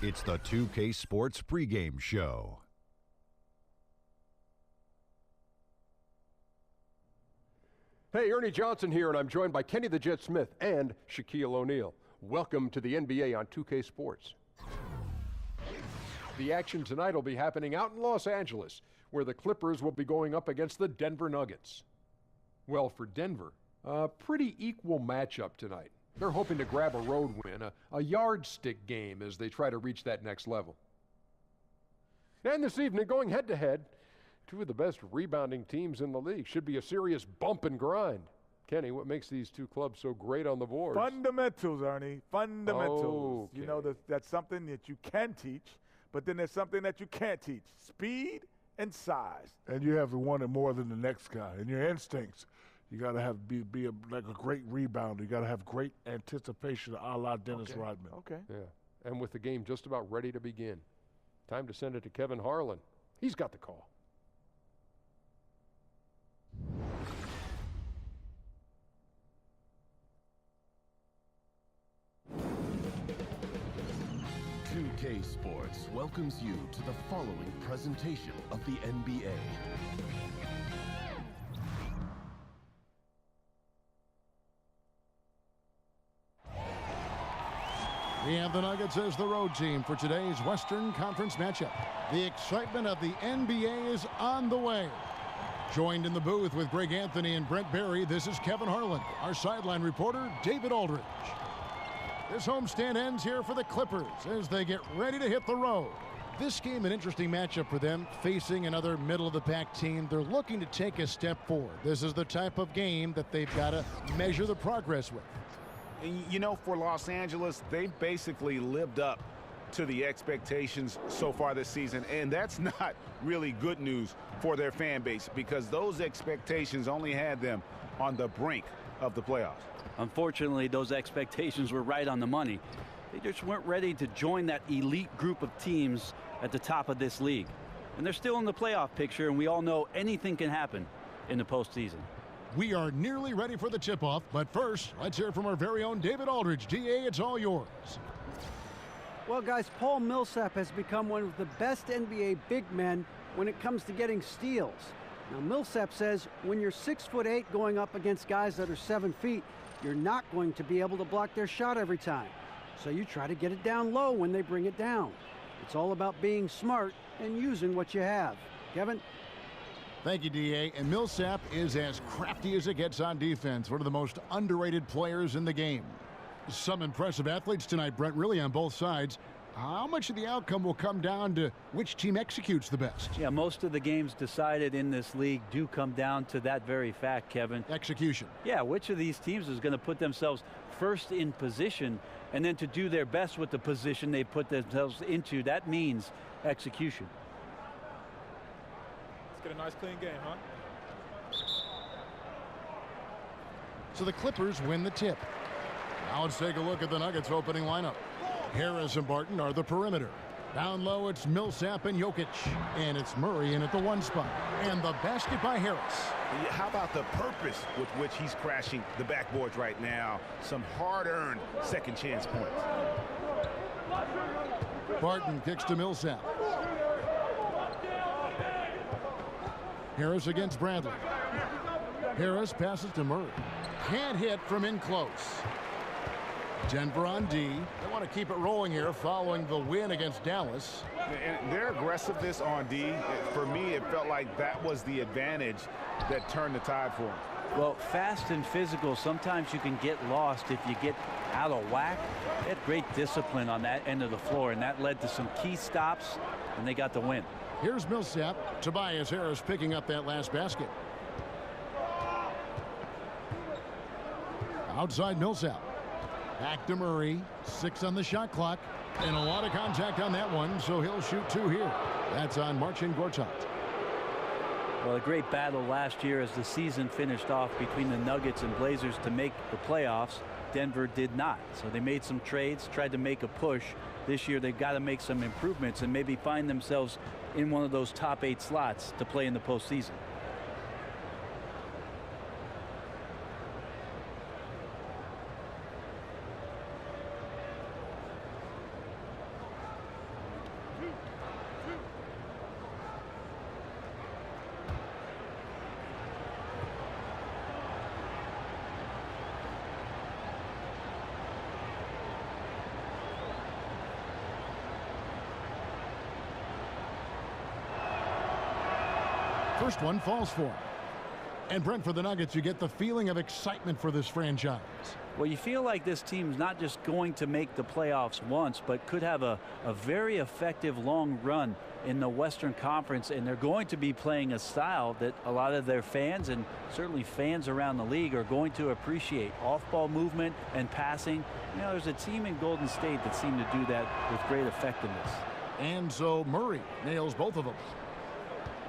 It's the 2K Sports Pregame Show. Hey, Ernie Johnson here, and I'm joined by Kenny the Jet Smith and Shaquille O'Neal. Welcome to the NBA on 2K Sports. The action tonight will be happening out in Los Angeles, where the Clippers will be going up against the Denver Nuggets. Well, for Denver, a pretty equal matchup tonight. They're hoping to grab a road win, a yardstick game as they try to reach that next level. And this evening, going head-to-head, two of the best rebounding teams in the league. Should be a serious bump and grind. Kenny, what makes these two clubs so great on the boards? Fundamentals, Ernie. Fundamentals. Okay. You know, that's something that you can teach, but then there's something that you can't teach. Speed and size. And you have to want it more than the next guy. And your instincts. You got to have be like a great rebounder. You got to have great anticipation, a la Dennis Rodman. Okay. Yeah. And with the game just about ready to begin, time to send it to Kevin Harlan. He's got the call. K Sports welcomes you to the following presentation of the NBA. We have the Nuggets as the road team for today's Western Conference matchup. The excitement of the NBA is on the way. Joined in the booth with Greg Anthony and Brent Barry, this is Kevin Harlan. Our sideline reporter, David Aldridge. This homestand ends here for the Clippers as they get ready to hit the road. This game, an interesting matchup for them, facing another middle-of-the-pack team. They're looking to take a step forward. This is the type of game that they've got to measure the progress with. You know, for Los Angeles, they've basically lived up to the expectations so far this season, and that's not really good news for their fan base because those expectations only had them on the brink of the playoffs. Unfortunately, those expectations were right on the money. They just weren't ready to join that elite group of teams at the top of this league. And they're still in the playoff picture, and we all know anything can happen in the postseason. We are nearly ready for the tip-off, but first, let's hear from our very own David Aldridge. DA, it's all yours. Well, guys, Paul Millsap has become one of the best NBA big men when it comes to getting steals. Now, Millsap says when you're 6'8" going up against guys that are 7 feet, you're not going to be able to block their shot every time. So you try to get it down low when they bring it down. It's all about being smart and using what you have. Kevin? Thank you, DA. And Millsap is as crafty as it gets on defense. One of the most underrated players in the game. Some impressive athletes tonight, Brent, really on both sides. How much of the outcome will come down to which team executes the best? Yeah, most of the games decided in this league do come down to that very fact, Kevin. Execution. Yeah, which of these teams is going to put themselves first in position and then to do their best with the position they put themselves into. That means execution. Let's get a nice clean game, huh? So the Clippers win the tip. Now let's take a look at the Nuggets opening lineup. Harris and Barton are the perimeter. Down low, it's Millsap and Jokic. And it's Murray in at the 1 spot. And the basket by Harris. How about the purpose with which he's crashing the backboards right now? Some hard-earned second chance points. Barton kicks to Millsap. Harris against Bradley. Harris passes to Murray. Can't hit from in close. Denver on D. They want to keep it rolling here following the win against Dallas. And their aggressiveness on D, for me, it felt like that was the advantage that turned the tide for them. Well, fast and physical, sometimes you can get lost if you get out of whack. They had great discipline on that end of the floor, and that led to some key stops, and they got the win. Here's Millsap. Tobias Harris picking up that last basket. Outside Millsap. Back to Murray. 6 on the shot clock. And a lot of contact on that one, so he'll shoot 2 here. That's on Marcin Gortat. Well, a great battle last year as the season finished off between the Nuggets and Blazers to make the playoffs. Denver did not. So they made some trades, tried to make a push. This year they've got to make some improvements and maybe find themselves in one of those top 8 slots to play in the postseason. First one falls for him. And Brent, for the Nuggets, you get the feeling of excitement for this franchise. Well, you feel like this team's not just going to make the playoffs once, but could have a very effective long run in the Western Conference, and they're going to be playing a style that a lot of their fans and certainly fans around the league are going to appreciate. Off-ball movement and passing. You know, there's a team in Golden State that seemed to do that with great effectiveness. And so Murray nails both of them.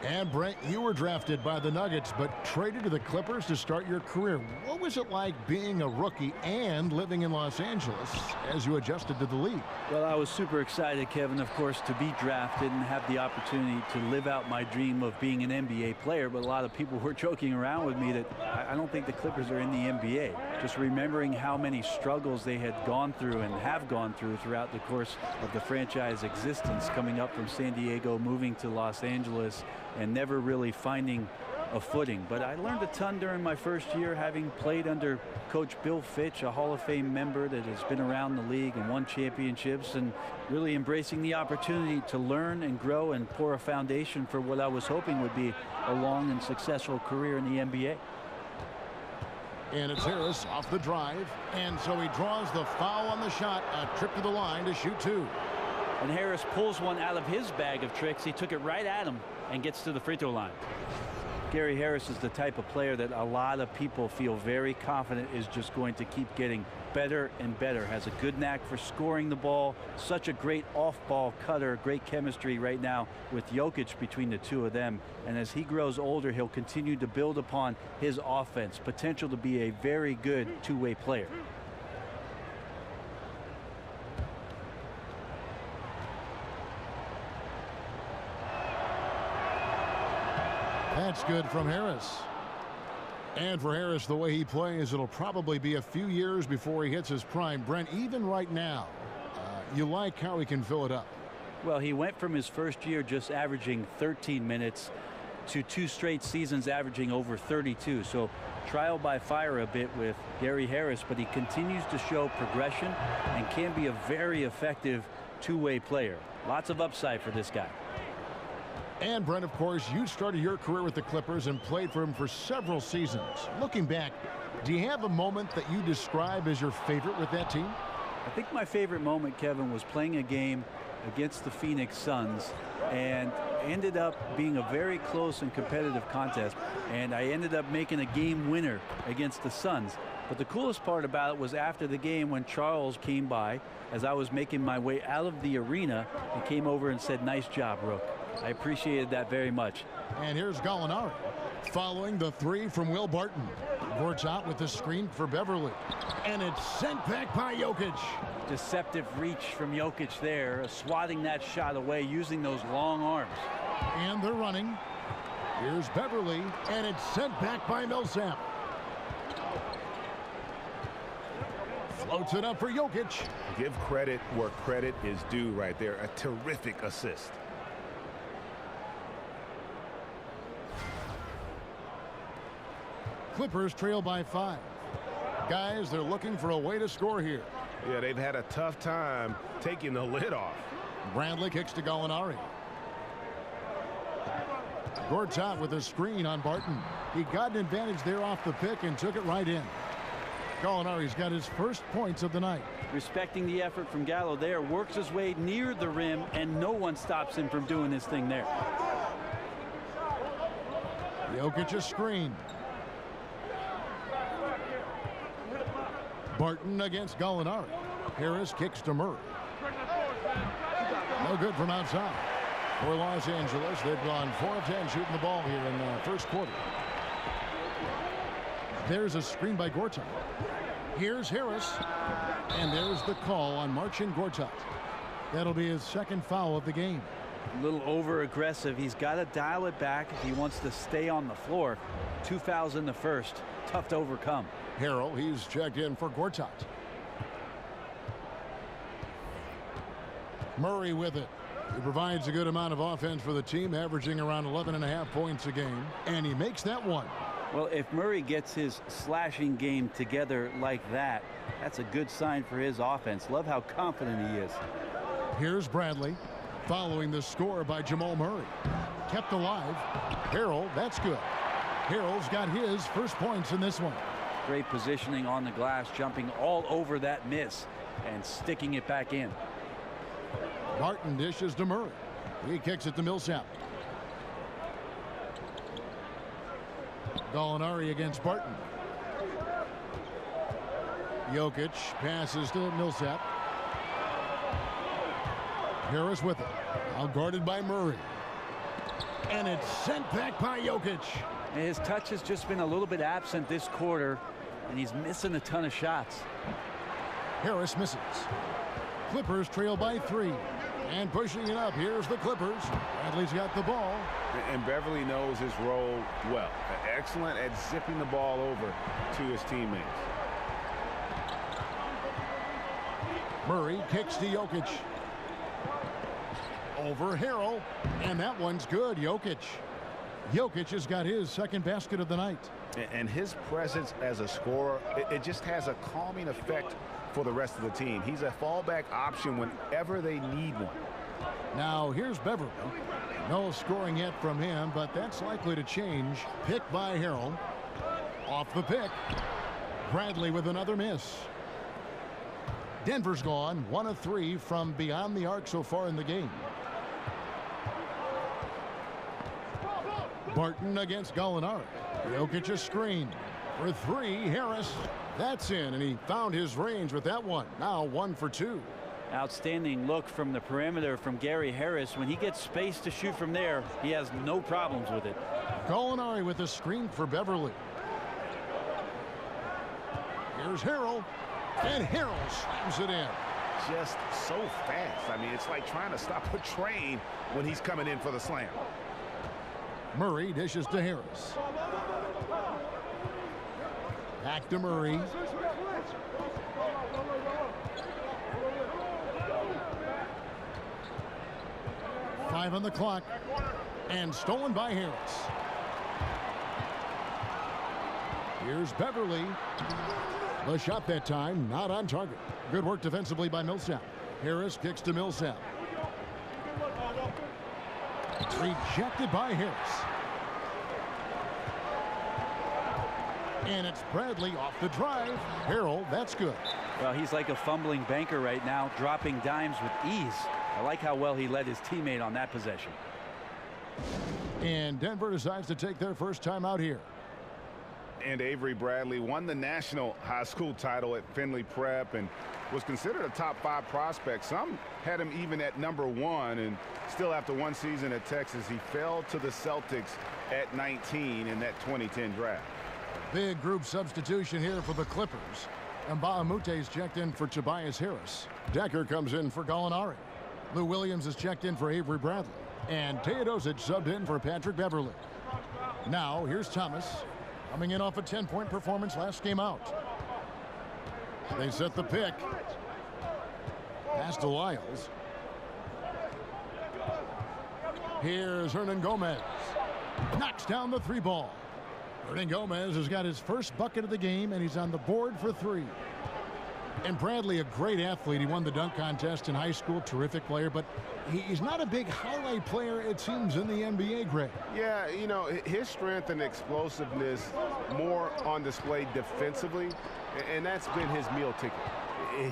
And Brent, you were drafted by the Nuggets, but traded to the Clippers to start your career. What was it like being a rookie and living in Los Angeles as you adjusted to the league? Well, I was super excited, Kevin, of course, to be drafted and have the opportunity to live out my dream of being an NBA player. But a lot of people were joking around with me that I don't think the Clippers are in the NBA. Just remembering how many struggles they had gone through and have gone through throughout the course of the franchise existence, coming up from San Diego, moving to Los Angeles, and never really finding a footing. But I learned a ton during my first year, having played under Coach Bill Fitch, a Hall of Fame member that has been around the league and won championships, and really embracing the opportunity to learn and grow and pour a foundation for what I was hoping would be a long and successful career in the NBA. And it's Harris off the drive, and so he draws the foul on the shot, a trip to the line to shoot two. And Harris pulls one out of his bag of tricks. He took it right at him and gets to the free throw line. Gary Harris is the type of player that a lot of people feel very confident is just going to keep getting better and better. Has a good knack for scoring the ball. Such a great off-ball cutter. Great chemistry right now with Jokic between the two of them. And as he grows older, he'll continue to build upon his offense. Potential to be a very good two-way player. That's good from Harris. And for Harris, the way he plays, it'll probably be a few years before he hits his prime. Brent, even right now, you like how he can fill it up. Well, he went from his first year just averaging 13 minutes to 2 straight seasons averaging over 32. So trial by fire a bit with Gary Harris, but he continues to show progression and can be a very effective two-way player. Lots of upside for this guy. And Brent, of course, you started your career with the Clippers and played for him for several seasons. Looking back, do you have a moment that you describe as your favorite with that team? I think my favorite moment, Kevin, was playing a game against the Phoenix Suns, and ended up being a very close and competitive contest, and I ended up making a game winner against the Suns. But the coolest part about it was after the game when Charles came by as I was making my way out of the arena and came over and said, "Nice job, Rook." I appreciated that very much. And here's Gallinari following the three from Will Barton. Works out with the screen for Beverly. And it's sent back by Jokic. Deceptive reach from Jokic there, swatting that shot away using those long arms. And they're running. Here's Beverly, and it's sent back by Millsap. Floats it up for Jokic. Give credit where credit is due right there. A terrific assist. Clippers trail by 5. Guys, they're looking for a way to score here. Yeah, they've had a tough time taking the lid off. Bradley kicks to Gallinari. Gortat with a screen on Barton. He got an advantage there off the pick and took it right in. Gallinari's got his first points of the night. Respecting the effort from Gallo there, works his way near the rim, and no one stops him from doing his thing there. Jokic a screen. Barton against Gallinari. Harris kicks to Murray. No good from outside. For Los Angeles, they've gone 4 of 10 shooting the ball here in the first quarter. There's a screen by Gortat. Here's Harris. And there's the call on Marcin Gortat. That'll be his second foul of the game. A little over-aggressive. He's got to dial it back if he wants to stay on the floor. 2 fouls in the first. Tough to overcome. Harrell, he's checked in for Gortat. Murray with it. He provides a good amount of offense for the team, averaging around 11.5 points a game. And he makes that one. Well, if Murray gets his slashing game together like that, that's a good sign for his offense. Love how confident he is. Here's Bradley. Following the score by Jamal Murray. Kept alive. Harrell, that's good. Harrell's got his first points in this one. Great positioning on the glass, jumping all over that miss and sticking it back in. Barton dishes to Murray. He kicks it to Millsap. Gallinari against Barton. Jokic passes to Millsap. Harris with it. Now guarded by Murray. And it's sent back by Jokic. His touch has just been a little bit absent this quarter, and he's missing a ton of shots. Harris misses. Clippers trail by 3. And pushing it up. Here's the Clippers. Bradley's got the ball. And Beverly knows his role well. Excellent at zipping the ball over to his teammates. Murray kicks to Jokic. Over Harrell. And that one's good. Jokic. Jokic has got his second basket of the night. And his presence as a scorer, it just has a calming effect for the rest of the team. He's a fallback option whenever they need one. Now here's Beverly. No scoring yet from him, but that's likely to change. Pick by Harrell. Off the pick. Bradley with another miss. Denver's gone 1 of 3 from beyond the arc so far in the game. Barton against Gallinari. Jokic a screen. For 3, Harris. That's in, and he found his range with that one. Now 1 for 2. Outstanding look from the perimeter from Gary Harris. When he gets space to shoot from there, he has no problems with it. Gallinari with a screen for Beverly. Here's Harrell. And Harrell slams it in. Just so fast. I mean, it's like trying to stop a train when he's coming in for the slam. Murray dishes to Harris. Back to Murray. Five on the clock. And stolen by Harris. Here's Beverly. The shot that time not on target. Good work defensively by Millsap. Harris kicks to Millsap. Rejected by Harris. And it's Bradley off the drive. Harrell, that's good. Well, he's like a fumbling banker right now, dropping dimes with ease. I like how well he led his teammate on that possession. And Denver decides to take their first time out here. And Avery Bradley won the national high school title at Findlay Prep and was considered a top 5 prospect. Some had him even at number 1, and still after 1 season at Texas, he fell to the Celtics at 19 in that 2010 draft. Big group substitution here for the Clippers. Mbaamute's checked in for Tobias Harris. Decker comes in for Gallinari. Lou Williams is checked in for Avery Bradley. And Teodosic subbed in for Patrick Beverly. Now here's Thomas, coming in off a 10-point performance last game out. They set the pick. Pass to Lyles. Here's Hernan Gomez. Knocks down the 3 ball. Hernan Gomez has got his first bucket of the game, and he's on the board for 3. And Bradley, a great athlete. He won the dunk contest in high school. Terrific player, but he's not a big highlight player, it seems, in the NBA, Greg. Yeah, you know, his strength and explosiveness more on display defensively, and that's been his meal ticket.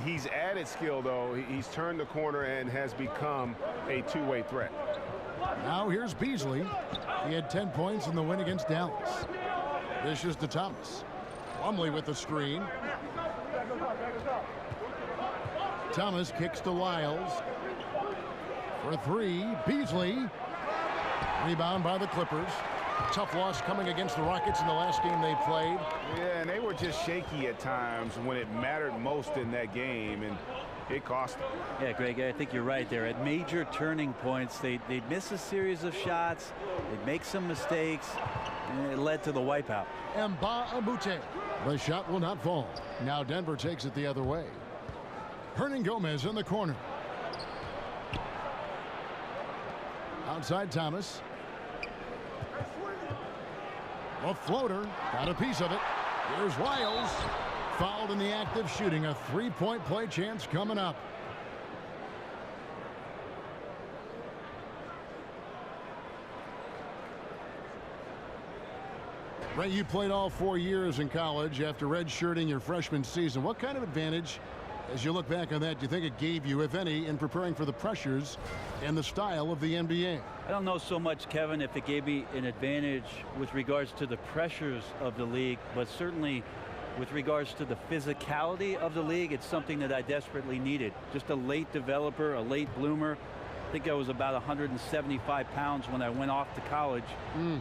He's added skill, though. He's turned the corner and has become a two-way threat. Now here's Beasley. He had 10 points in the win against Dallas. Dishes to Thomas. Plumlee with the screen. Thomas kicks to Lyles. For 3, Beasley. Rebound by the Clippers. Tough loss coming against the Rockets in the last game they played. Yeah, and they were just shaky at times when it mattered most in that game, and it cost them. Yeah, Greg, I think you're right there. At major turning points, they'd miss a series of shots, they'd make some mistakes, and it led to the wipeout. Mbaamoute. The shot will not fall. Now Denver takes it the other way. Hernan Gomez in the corner. Outside Thomas. A floater. Got a piece of it. Here's Lyles. Fouled in the act of shooting. A 3-point play chance coming up. Ray, you played all 4 years in college after redshirting your freshman season. What kind of advantage, as you look back on that, do you think it gave you, if any, in preparing for the pressures and the style of the NBA? I don't know so much, Kevin, if it gave me an advantage with regards to the pressures of the league, but certainly with regards to the physicality of the league, it's something that I desperately needed. Just a late developer, a late bloomer. I think I was about 175 pounds when I went off to college.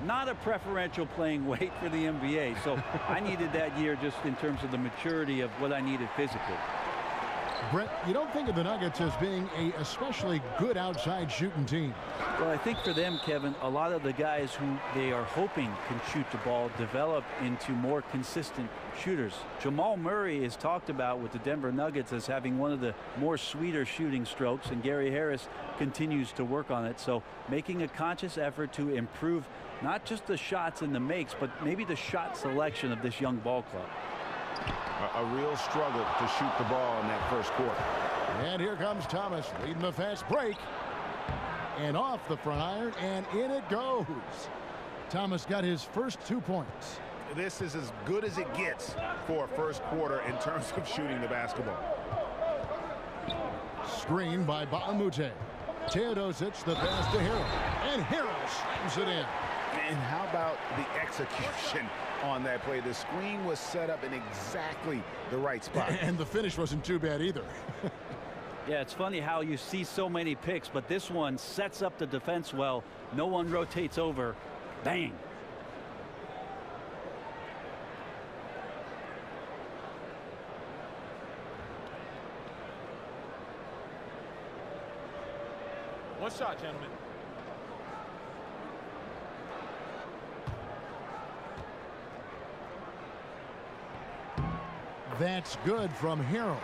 Not a preferential playing weight for the NBA. So I needed that year just in terms of the maturity of what I needed physically. Brett, you don't think of the Nuggets as being a especially good outside shooting team. Well, I think for them, Kevin, a lot of the guys who they are hoping can shoot the ball develop into more consistent shooters. Jamal Murray is talked about with the Denver Nuggets as having one of the more sweeter shooting strokes, and Gary Harris continues to work on it. So making a conscious effort to improve not just the shots and the makes, but maybe the shot selection of this young ball club. A real struggle to shoot the ball in that first quarter. And here comes Thomas leading the fast break. And off the front iron, and in it goes. Thomas got his first 2 points. This is as good as it gets for a first quarter in terms of shooting the basketball. Screen by Baamute. Teodosic, the pass to Harrell. And Harrell slams it in. And how about the execution on that play? The screen was set up in exactly the right spot. And the finish wasn't too bad either. Yeah, it's funny how you see so many picks, but this one sets up the defense well. No one rotates over. Bang. One shot, gentlemen. That's good from Harrell.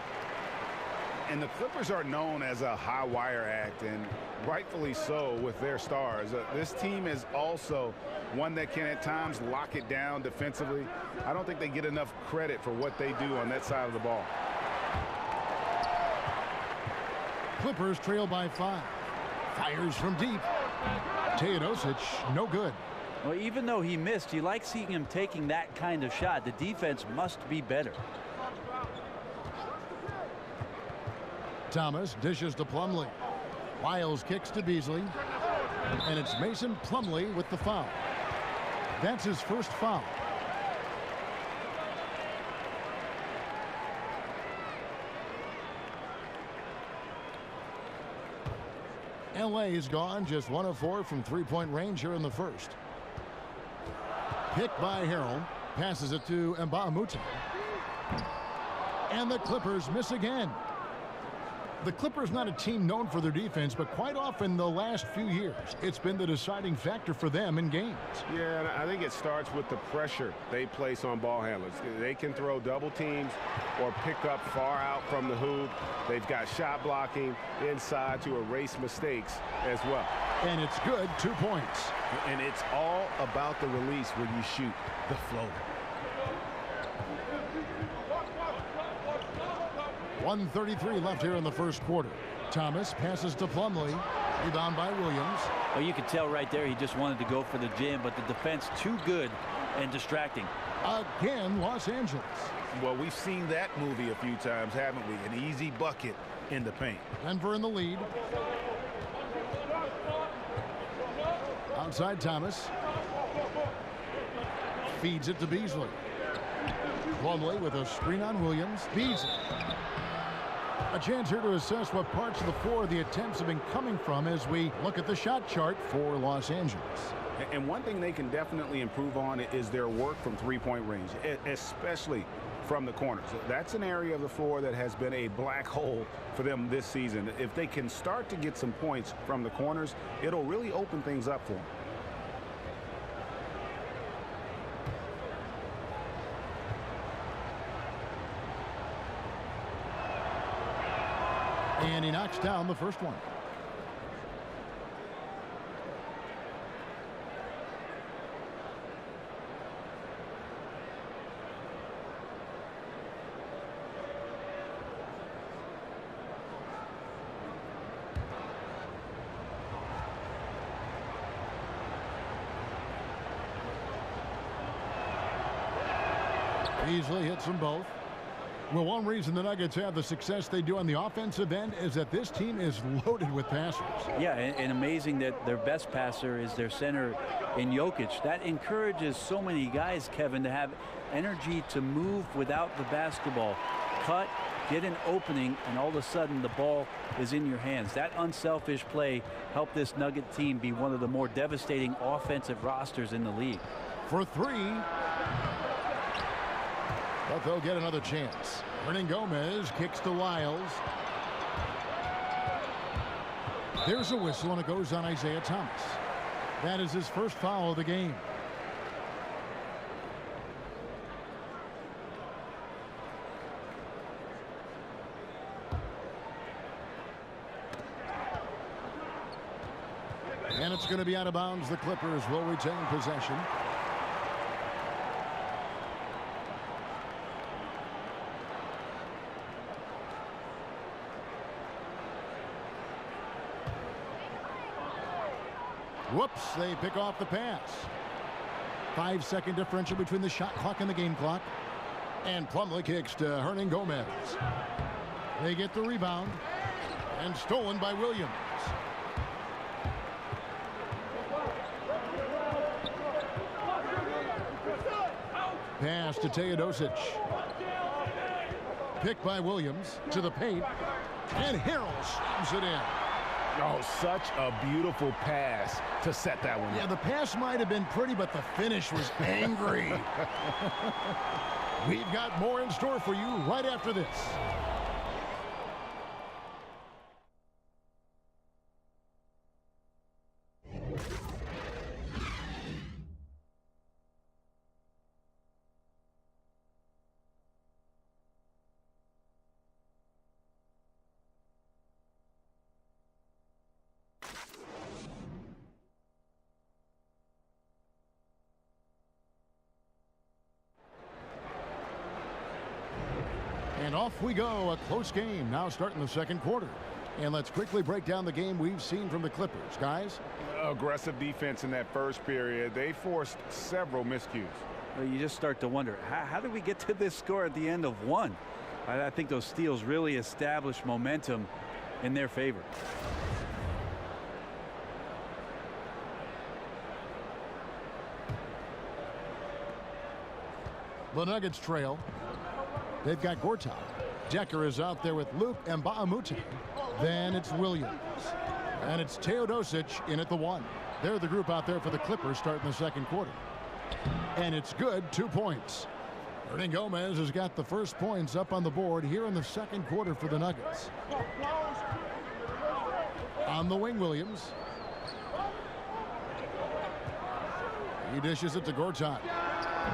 And the Clippers are known as a high wire act, and rightfully so with their stars. This team is also one that can at times lock it down defensively. I don't think they get enough credit for what they do on that side of the ball. Clippers trail by 5. Fires from deep. Teodosic, no good. Well, even though he missed, you like seeing him taking that kind of shot. The defense must be better. Thomas dishes to Plumlee. Wiles kicks to Beasley. And it's Mason Plumlee with the foul. That's his first foul. LA's gone just 1 of 4 from three-point range here in the first. Picked by Harrell. Passes it to Mbamute. And the Clippers miss again. The Clippers not a team known for their defense, but quite often the last few years, it's been the deciding factor for them in games. Yeah, and I think it starts with the pressure they place on ball handlers. They can throw double teams or pick up far out from the hoop. They've got shot blocking inside to erase mistakes as well. And it's good, 2 points. And it's all about the release when you shoot the floater. 1:33 left here in the first quarter. Thomas passes to Plumlee. Rebound by Williams. Well, you could tell right there he just wanted to go for the jam, but the defense too good and distracting. Again, Los Angeles. Well, we've seen that movie a few times, haven't we? An easy bucket in the paint. Denver in the lead. Outside Thomas. Feeds it to Beasley. Plumlee with a screen on Williams. Beasley. A chance here to assess what parts of the floor the attempts have been coming from as we look at the shot chart for Los Angeles. And one thing they can definitely improve on is their work from three-point range, especially from the corners. That's an area of the floor that has been a black hole for them this season. If they can start to get some points from the corners, it'll really open things up for them. And he knocks down the first one. Easily hits them both. Well, one reason the Nuggets have the success they do on the offensive end is that this team is loaded with passers. Yeah, and amazing that their best passer is their center in Jokic. That encourages so many guys, Kevin, to have energy to move without the basketball. Cut, get an opening, and all of a sudden the ball is in your hands. That unselfish play helped this Nugget team be one of the more devastating offensive rosters in the league. For three. But they'll get another chance. Gomez kicks to Lyles. There's a whistle, and it goes on Isaiah Thomas. That is his first foul of the game. And it's going to be out of bounds. The Clippers will retain possession. Whoops, they pick off the pass. 5-second differential between the shot clock and the game clock. And Plumlee kicks to Gomez. They get the rebound. And stolen by Williams. Pass to Teodosic. Picked by Williams to the paint. And Harrell slams it in. Oh, such a beautiful pass to set that one. Yeah, the pass might have been pretty, but the finish was angry. We've got more in store for you right after this. And off we go. A close game now starting the second quarter. And let's quickly break down the game we've seen from the Clippers. Guys? Aggressive defense in that first period. They forced several miscues. Well, you just start to wonder, how did we get to this score at the end of one? I think those steals really established momentum in their favor. The Nuggets trail. They've got Gortat. Decker is out there with Luke and Mbamute. Then it's Williams. And it's Teodosic in at the one. They're the group out there for the Clippers starting the second quarter. And it's good, 2 points. Gomez has got the first points up on the board here in the second quarter for the Nuggets. On the wing, Williams. He dishes it to Gortat.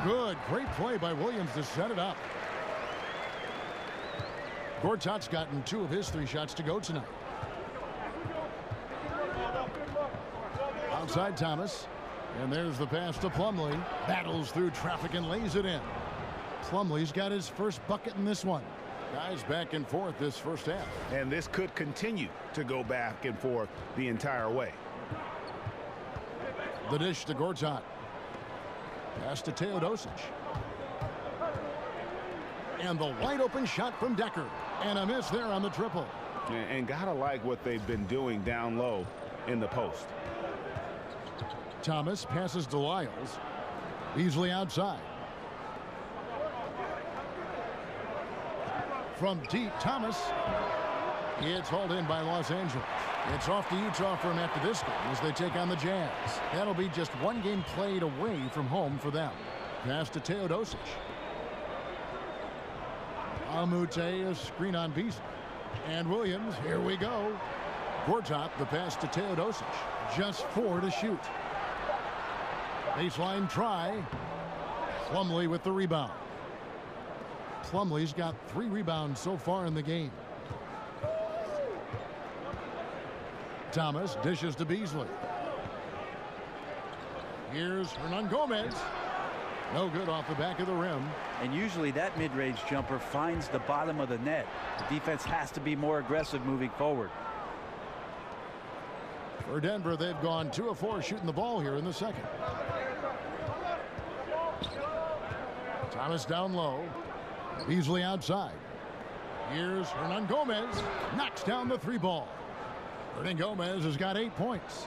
Good, great play by Williams to set it up. Gortat's gotten 2 of his 3 shots to go tonight. Outside Thomas. And there's the pass to Plumlee. Battles through traffic and lays it in. Plumlee's got his first bucket in this one. Guys back and forth this first half. And this could continue to go back and forth the entire way. The dish to Gortat. Pass to Teodosic. And the wide open shot from Decker. And a miss there on the triple. And gotta like what they've been doing down low in the post. Thomas passes to Lyles. Beasley outside. From deep, Thomas. It's hauled in by Los Angeles. It's off to Utah for him after this game as they take on the Jazz. That'll be just one game played away from home for them. Pass to Teodosic. Mbamute, a screen on Beasley. And Williams, here we go. Gortat, the pass to Teodosic. Just 4 to shoot. Baseline try. Plumlee with the rebound. Plumlee's got 3 rebounds so far in the game. Thomas dishes to Beasley. Here's Gomez. No good off the back of the rim. And usually that mid-range jumper finds the bottom of the net. The defense has to be more aggressive moving forward. For Denver, they've gone 2 of 4 shooting the ball here in the second. Thomas down low. Beasley outside. Here's Hernan Gomez. Knocks down the 3 ball. Hernan Gomez has got 8 points.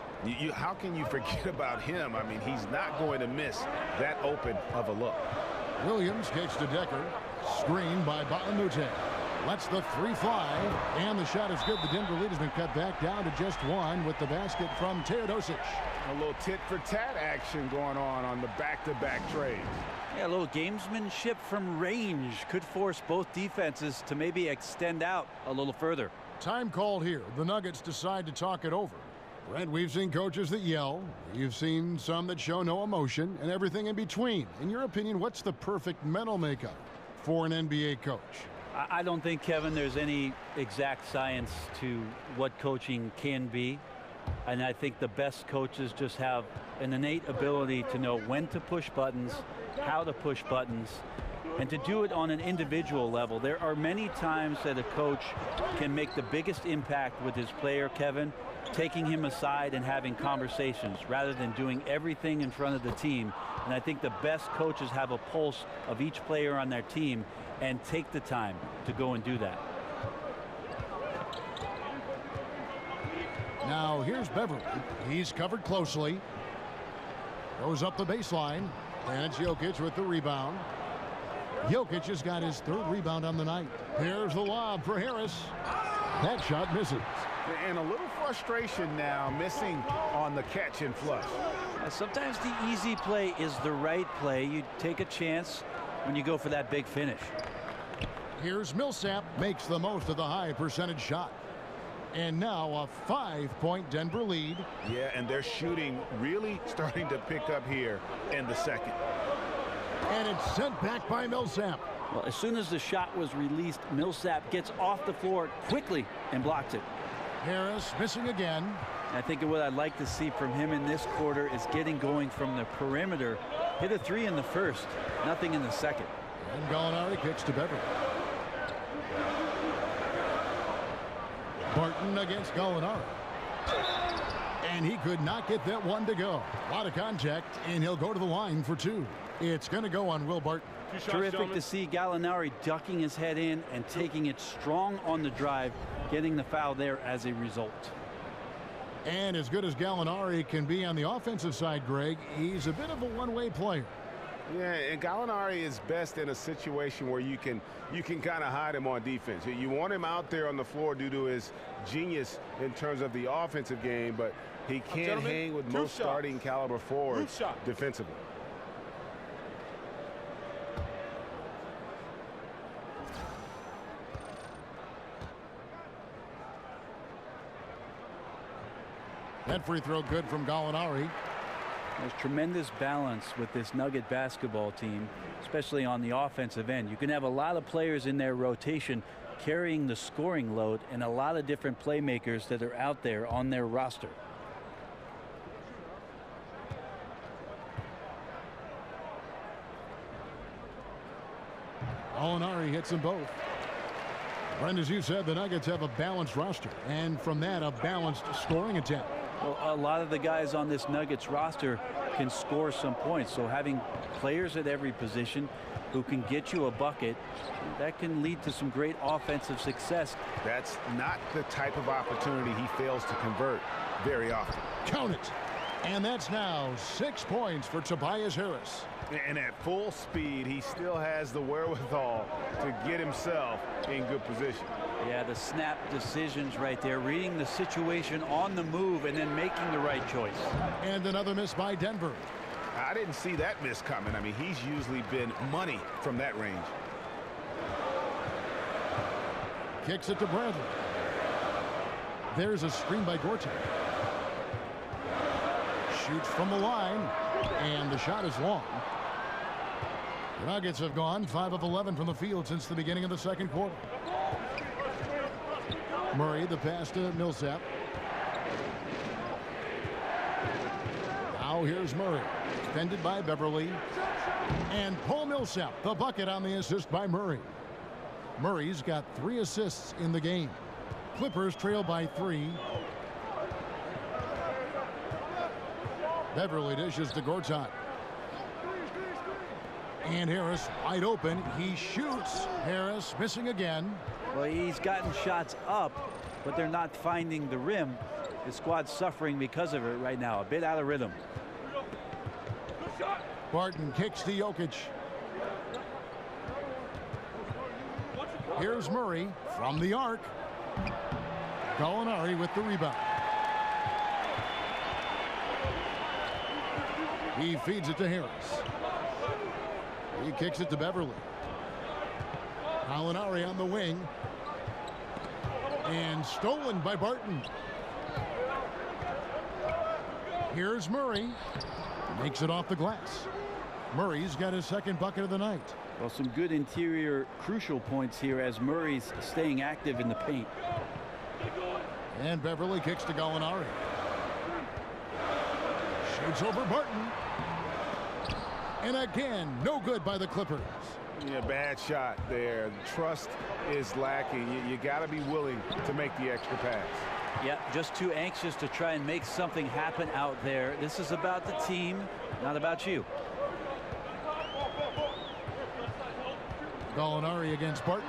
How can you forget about him? I mean, he's not going to miss that open of a look. Williams kicks to Decker. Screen by Baamute. Lets the 3 fly. And the shot is good. The Denver lead has been cut back down to just 1 with the basket from Teodosic. A little tit-for-tat action going on the back-to-back trades. Yeah, a little gamesmanship from range could force both defenses to maybe extend out a little further. Time called here. The Nuggets decide to talk it over. Brent, we've seen coaches that yell. You've seen some that show no emotion and everything in between. In your opinion, what's the perfect mental makeup for an NBA coach? I don't think, Kevin, there's any exact science to what coaching can be. And I think the best coaches just have an innate ability to know when to push buttons, how to push buttons, and to do it on an individual level. There are many times that a coach can make the biggest impact with his player, Kevin, taking him aside and having conversations rather than doing everything in front of the team. And I think the best coaches have a pulse of each player on their team and take the time to go and do that. Now here's Beverly. He's covered closely. Goes up the baseline. And it's Jokic with the rebound. Jokic has got his 3rd rebound on the night. Here's the lob for Harris. That shot misses. And a little frustration now, missing on the catch and flush. Sometimes the easy play is the right play. You take a chance when you go for that big finish. Here's Millsap, makes the most of the high percentage shot. And now a 5-point Denver lead. Yeah, and their shooting really starting to pick up here in the second. And it's sent back by Millsap. Well, as soon as the shot was released, Millsap gets off the floor quickly and blocks it. Harris missing again. I think what I'd like to see from him in this quarter is getting going from the perimeter. Hit a 3 in the first, nothing in the second. And Gallinari kicks to Beverly. Barton against Gallinari. And he could not get that one to go. A lot of contact, and he'll go to the line for 2. It's going to go on Will Barton. Terrific to see Gallinari ducking his head in and taking it strong on the drive, getting the foul there as a result. And as good as Gallinari can be on the offensive side, Greg, he's a bit of a one-way player. Yeah, and Gallinari is best in a situation where you can kind of hide him on defense. You want him out there on the floor due to his genius in terms of the offensive game, but he can't hang with most starting caliber forwards defensively. That free throw good from Gallinari. There's tremendous balance with this Nugget basketball team, especially on the offensive end. You can have a lot of players in their rotation carrying the scoring load and a lot of different playmakers that are out there on their roster. Gallinari hits them both. Brent, as you said, the Nuggets have a balanced roster, and from that, a balanced scoring attempt. Well, a lot of the guys on this Nuggets roster can score some points, so having players at every position who can get you a bucket, that can lead to some great offensive success. That's not the type of opportunity he fails to convert very often. Count it. And that's now 6 points for Tobias Harris. And at full speed, he still has the wherewithal to get himself in good position. Yeah, the snap decisions right there, reading the situation on the move and then making the right choice. And another miss by Denver. I didn't see that miss coming. I mean, he's usually been money from that range. Kicks it to Bradley. There's a screen by Gortat. Shoots from the line, and the shot is long. The Nuggets have gone 5 of 11 from the field since the beginning of the second quarter. Murray, the pass to Millsap. Now here's Murray, defended by Beverly. And Paul Millsap, the bucket on the assist by Murray. Murray's got 3 assists in the game. Clippers trail by 3. Beverly dishes to Gortat. And Harris wide open. He shoots. Harris missing again. Well, he's gotten shots up, but they're not finding the rim. The squad's suffering because of it right now. A bit out of rhythm. Barton kicks to Jokic. Here's Murray from the arc. Gallinari with the rebound. He feeds it to Harris. He kicks it to Beverly. Gallinari on the wing. And stolen by Barton. Here's Murray. Makes it off the glass. Murray's got his second bucket of the night. Well, some good interior crucial points here as Murray's staying active in the paint. And Beverly kicks to Gallinari. Shoots over Barton. And again, no good by the Clippers. Yeah, bad shot there. Trust is lacking. You got to be willing to make the extra pass. Yeah, just too anxious to try and make something happen out there. This is about the team, not about you. Gallinari against Barton.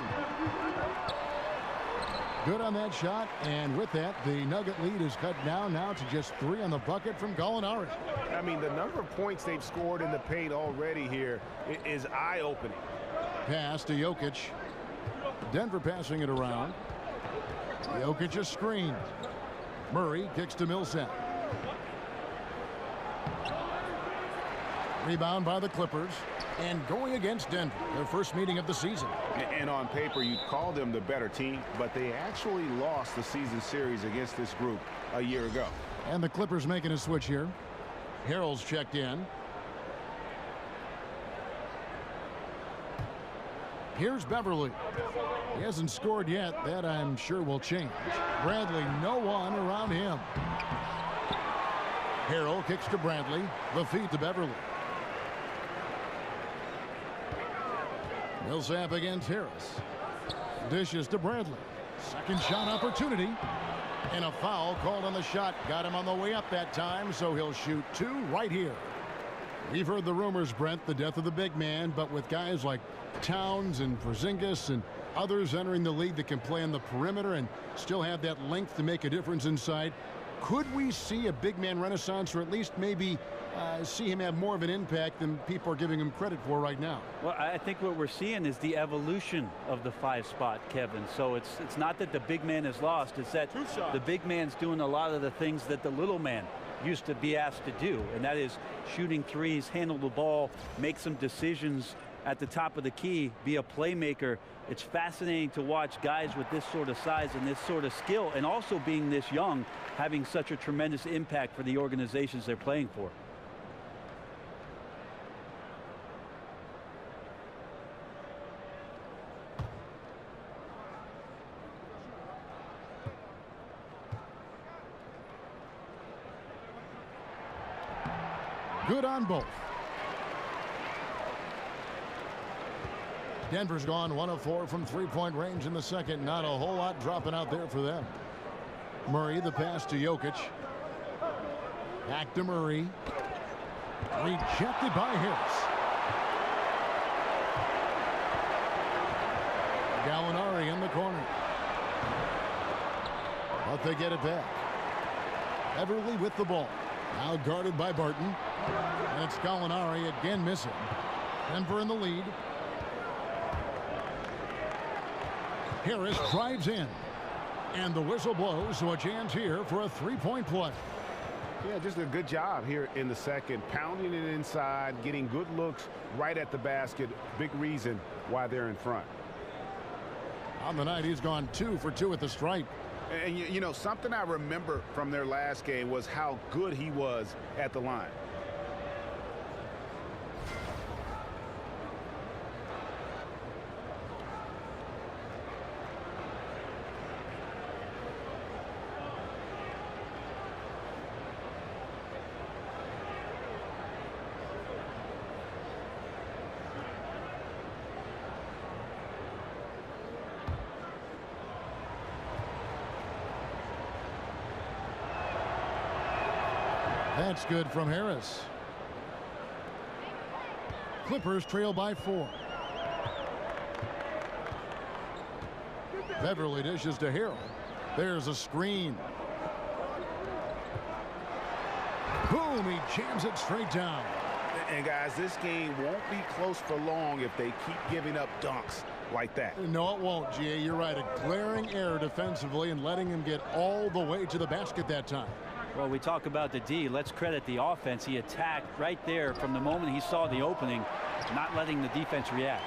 Good on that shot, and with that, the Nugget lead is cut down now to just 3 on the bucket from Gallinari. I mean, the number of points they've scored in the paint already here is eye-opening. Pass to Jokic. Denver passing it around. Jokic is screened. Murray kicks to Millsap. Rebound by the Clippers. And going against Denver, their first meeting of the season. And on paper, you'd call them the better team, but they actually lost the season series against this group a year ago. And the Clippers making a switch here. Harrell's checked in. Here's Beverly. He hasn't scored yet. That, I'm sure, will change. Bradley, no one around him. Harrell kicks to Bradley. The feed to Beverly. Millsap against Harris. Dishes to Bradley. Second shot opportunity. And a foul called on the shot. Got him on the way up that time, so he'll shoot 2 right here. We've heard the rumors, Brent, the death of the big man, but with guys like Towns and Porzingis and others entering the league that can play on the perimeter and still have that length to make a difference inside, could we see a big man renaissance, or at least maybe see him have more of an impact than people are giving him credit for right now? Well, I think what we're seeing is the evolution of the 5 spot, Kevin. So it's not that the big man is lost. It's that the big man's doing a lot of the things that the little man used to be asked to do, and that is shooting threes, handle the ball, make some decisions at the top of the key, be a playmaker. It's fascinating to watch guys with this sort of size and this sort of skill, and also being this young, having such a tremendous impact for the organizations they're playing for. Good on both. Denver's gone 1 of 4 from 3-point range in the second. Not a whole lot dropping out there for them. Murray, the pass to Jokic. Back to Murray. Rejected by Harris. Gallinari in the corner. But they get it back. Beverly with the ball. Now guarded by Barton. And it's Gallinari again missing. Denver in the lead. Harris drives in. And the whistle blows, so a chance here for a 3-point play. Yeah, just a good job here in the second. Pounding it inside, getting good looks right at the basket. Big reason why they're in front. On the night, he's gone 2 for 2 at the stripe. And, you know, something I remember from their last game was how good he was at the line. That's good from Harris. Clippers trail by 4. Beverly dishes to Harrell. There's a screen. Boom, he jams it straight down. And guys, this game won't be close for long if they keep giving up dunks like that. No, it won't, G.A. You're right. A glaring error defensively and letting him get all the way to the basket that time. Well, we talk about the D. Let's credit the offense. He attacked right there from the moment he saw the opening, not letting the defense react.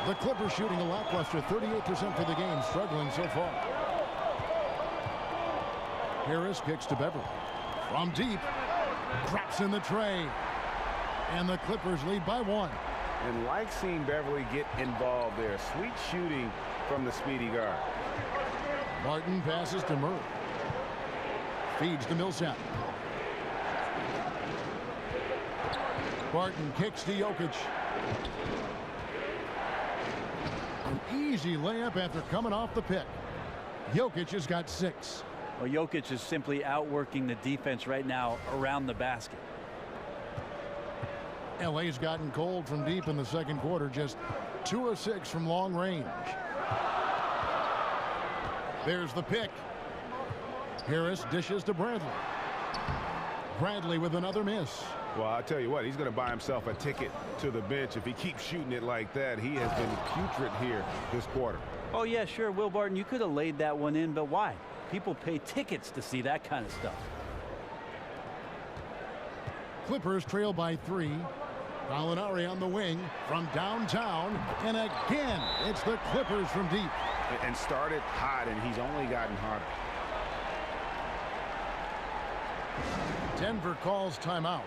The Clippers shooting a lackluster 38% for the game, struggling so far. Harris kicks to Beverly. From deep, drops in the tray. And the Clippers lead by 1. And like seeing Beverly get involved there. Sweet shooting from the speedy guard. Martin passes to Murray. Feeds to Millsap. Barton kicks to Jokic. An easy layup after coming off the pick. Jokic has got 6. Well, Jokic is simply outworking the defense right now around the basket. LA's gotten cold from deep in the second quarter, just 2 of 6 from long range. There's the pick. Harris dishes to Bradley. Bradley with another miss. Well, I'll tell you what, he's going to buy himself a ticket to the bench if he keeps shooting it like that. He has been putrid here this quarter. Oh, yeah, sure, Will Barton, you could have laid that one in, but why? People pay tickets to see that kind of stuff. Clippers trail by 3. Gallinari on the wing from downtown, and again, it's the Clippers from deep. And started hot, and he's only gotten hotter. Denver calls timeout.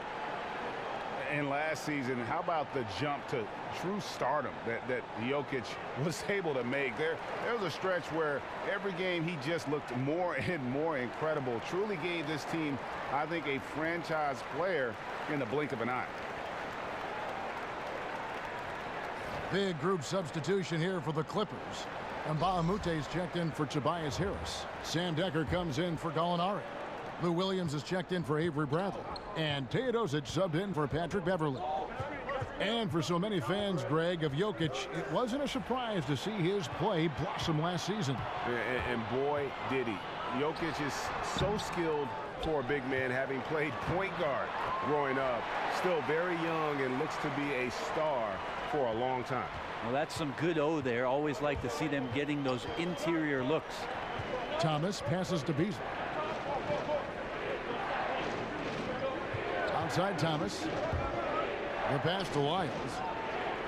And last season, how about the jump to true stardom that Jokic was able to make? There was a stretch where every game he just looked more and more incredible. Truly gave this team, I think, a franchise player in the blink of an eye. Big group substitution here for the Clippers. And Mbaamute's checked in for Tobias Harris. Sam Decker comes in for Gallinari. Lou Williams is checked in for Avery Bradley. And Teodosic subbed in for Patrick Beverly. And for so many fans, Greg, of Jokic, it wasn't a surprise to see his play blossom last season. And boy, did he. Jokic is so skilled for a big man, having played point guard growing up. Still very young and looks to be a star for a long time. Well, that's some good O there. Always like to see them getting those interior looks. Thomas passes to Beasley. Outside Thomas. The pass to Lyles.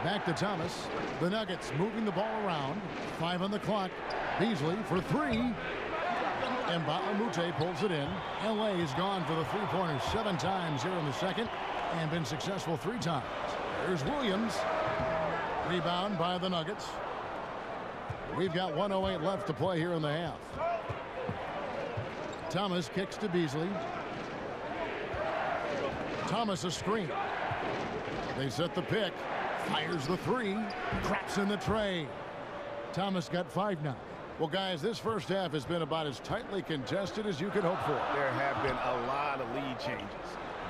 Back to Thomas. The Nuggets moving the ball around. 5 on the clock. Beasley for 3. And Mbaamoute pulls it in. LA has gone for the three-pointers 7 times here in the second and been successful 3 times. There's Williams. Rebound by the Nuggets. We've got 1:08 left to play here in the half. Thomas kicks to Beasley. Thomas a screen. They set the pick. Fires the 3. Traps in the tray. Thomas got 5 now. Well, guys, this first half has been about as tightly contested as you could hope for. There have been a lot of lead changes.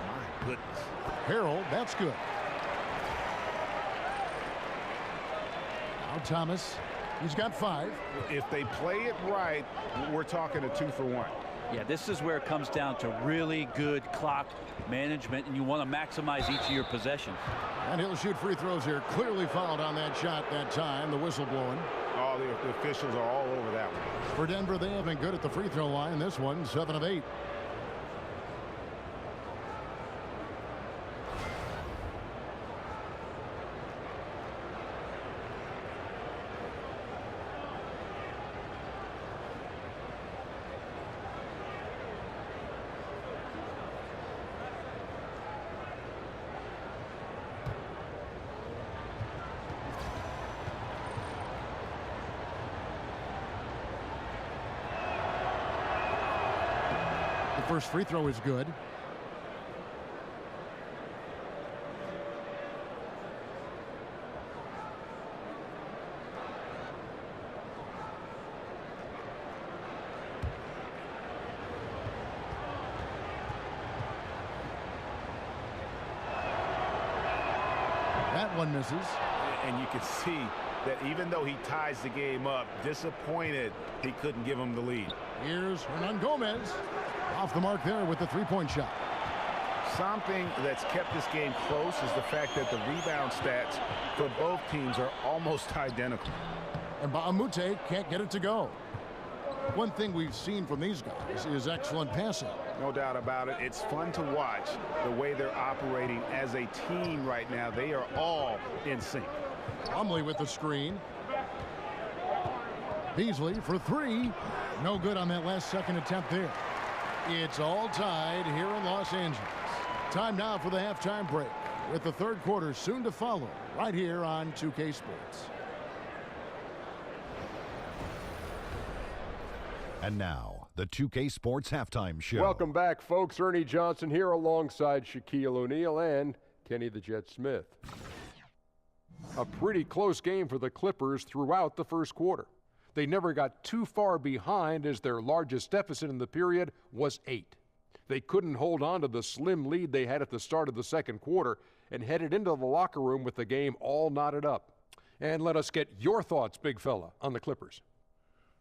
My goodness. Harrell, that's good. Now Thomas, he's got 5. If they play it right, we're talking a 2-for-1. Yeah, this is where it comes down to really good clock management, and you want to maximize each of your possessions. And he'll shoot free throws here. Clearly fouled on that shot that time. The whistle blowing. All the officials are all over that one. For Denver, they have been good at the free throw line. This one, 7 of 8. First free throw is good. That That one misses. And you can see that even though he ties the game up, disappointed he couldn't give him the lead. Here's Hernan Gomez. Off the mark there with the three-point shot. Something that's kept this game close is the fact that the rebound stats for both teams are almost identical. And Baamute can't get it to go. One thing we've seen from these guys is excellent passing. No doubt about it. It's fun to watch the way they're operating as a team right now. They are all in sync. Plumlee with the screen. Beasley for three. No good on that last second attempt there. It's all tied here in Los Angeles. Time now for the halftime break, with the third quarter soon to follow right here on 2K Sports. And now, the 2K Sports Halftime Show. Welcome back, folks. Ernie Johnson here alongside Shaquille O'Neal and Kenny the Jet Smith. A pretty close game for the Clippers throughout the first quarter. They never got too far behind, as their largest deficit in the period was 8. They couldn't hold on to the slim lead they had at the start of the second quarter and headed into the locker room with the game all knotted up. And let us get your thoughts, big fella, on the Clippers.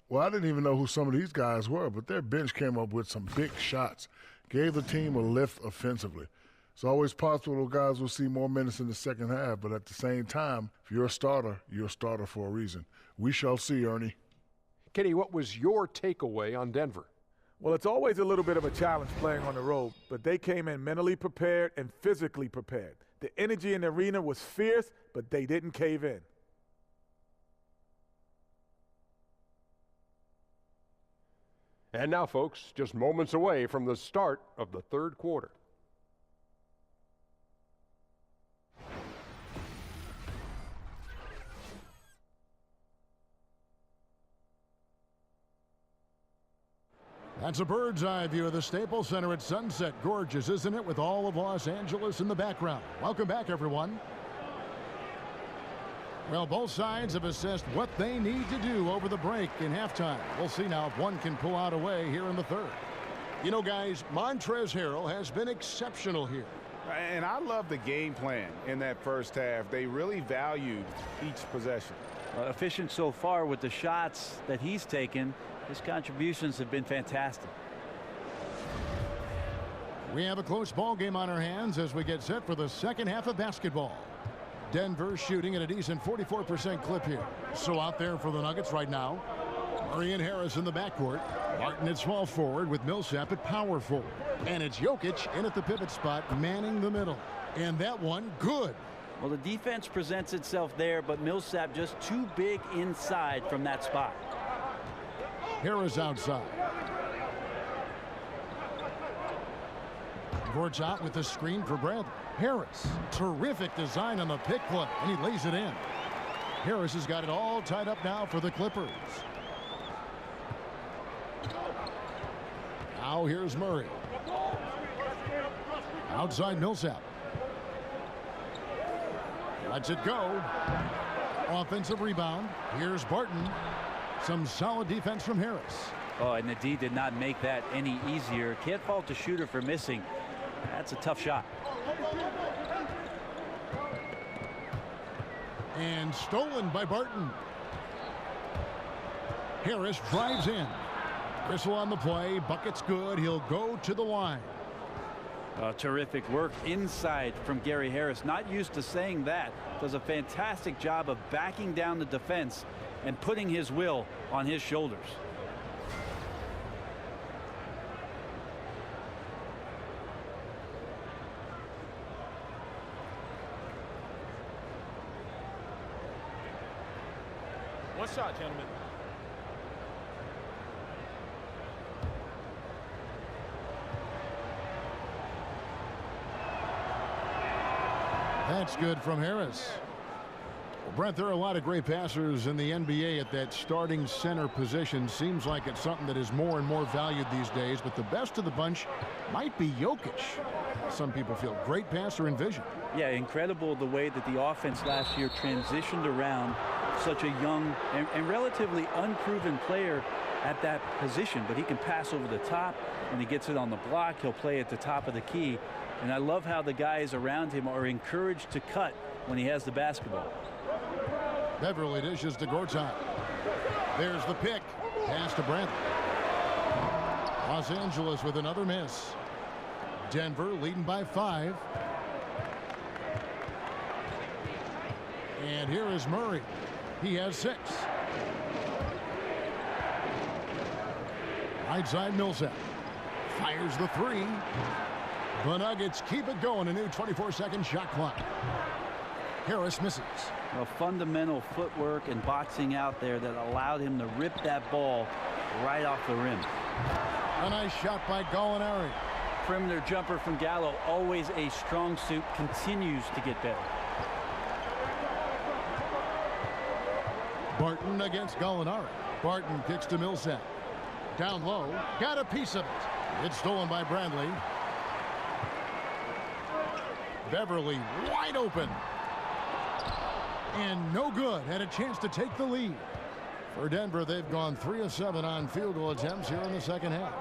Well, I didn't even know who some of these guys were, but their bench came up with some big shots, gave the team a lift offensively. It's always possible those guys will see more minutes in the second half, but at the same time, if you're a starter for a reason. We shall see, Ernie. Kenny, what was your takeaway on Denver? Well, it's always a little bit of a challenge playing on the road, but they came in mentally prepared and physically prepared. The energy in the arena was fierce, but they didn't cave in. And now, folks, just moments away from the start of the third quarter. That's a bird's eye view of the Staples Center at sunset. Gorgeous, isn't it, with all of Los Angeles in the background? Welcome back, everyone. Well, both sides have assessed what they need to do over the break in halftime. We'll see now if one can pull out a way here in the third. You know, guys, Montrezl Harrell has been exceptional here. And I love the game plan in that first half. They really valued each possession. Efficient so far with the shots that he's taken. His contributions have been fantastic. We have a close ball game on our hands as we get set for the second half of basketball. Denver shooting at a decent 44% clip here. So out there for the Nuggets right now, Murray and Harris in the backcourt. Martin at small forward with Millsap at power forward. And it's Jokic in at the pivot spot, manning the middle. And that one, good. Well, the defense presents itself there, but Millsap just too big inside from that spot. Harris outside. Gorge out with the screen for Bradley. Harris, terrific design on the pick play, and he lays it in. Harris has got it all tied up now for the Clippers. Now here's Murray. Outside Millsap. Lets it go. Offensive rebound. Here's Barton. Some solid defense from Harris. Oh, and the D did not make that any easier. Can't fault the shooter for missing. That's a tough shot. And stolen by Barton. Harris drives in. Gristle on the play. Bucket's good. He'll go to the line. Terrific work inside from Gary Harris. Not used to saying that. Does a fantastic job of backing down the defense and putting his will on his shoulders. One shot, gentlemen. That's good from Harris. Well, Brent, there are a lot of great passers in the NBA at that starting center position. Seems like it's something that is more and more valued these days, but the best of the bunch might be Jokic. Some people feel great passer in vision. Yeah, incredible the way that the offense last year transitioned around such a young and relatively unproven player at that position, but he can pass over the top. When he gets it on the block, he'll play at the top of the key. And I love how the guys around him are encouraged to cut when he has the basketball. Beverly dishes to Gortat. There's the pick. Pass to Brent. Los Angeles with another miss. Denver leading by 5. And here is Murray. He has 6. Right side, Millsap fires the 3. The Nuggets keep it going. A new 24-second shot clock. Harris misses. Well, fundamental footwork and boxing out there that allowed him to rip that ball right off the rim. A nice shot by Gallinari. Perimeter jumper from Gallo, always a strong suit, continues to get better. Barton against Gallinari. Barton kicks to Millsap. Down low, got a piece of it. It's stolen by Bradley. Beverly wide open. And no good. Had a chance to take the lead. For Denver, they've gone 3 of 7 on field goal attempts here in the second half.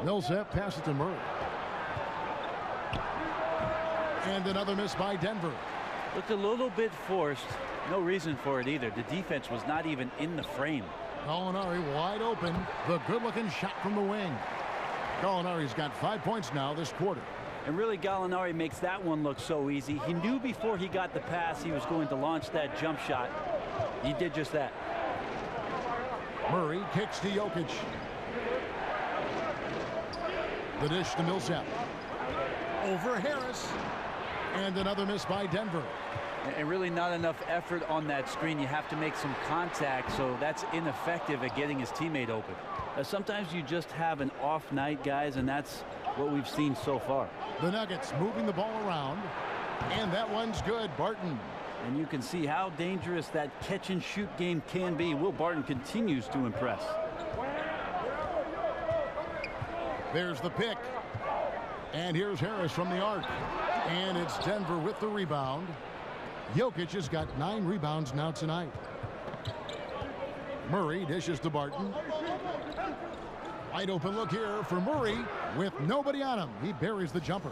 Millsap passes to Murray. And another miss by Denver. Looked a little bit forced. No reason for it either. The defense was not even in the frame. Gallinari wide open. The good-looking shot from the wing. Gallinari's got 5 points now this quarter. And really, Gallinari makes that one look so easy. He knew before he got the pass he was going to launch that jump shot. He did just that. Murray kicks to Jokic. The dish to Millsap. Over Harris. And another miss by Denver. And really not enough effort on that screen. You have to make some contact, so that's ineffective at getting his teammate open. Sometimes you just have an off night, guys, and that's what we've seen so far. The Nuggets moving the ball around, and that one's good. Barton. And you can see how dangerous that catch and shoot game can be. Will Barton continues to impress. There's the pick. And here's Harris from the arc. And it's Denver with the rebound. Jokic has got 9 rebounds now tonight. Murray dishes to Barton. Wide open look here for Murray with nobody on him. He buries the jumper.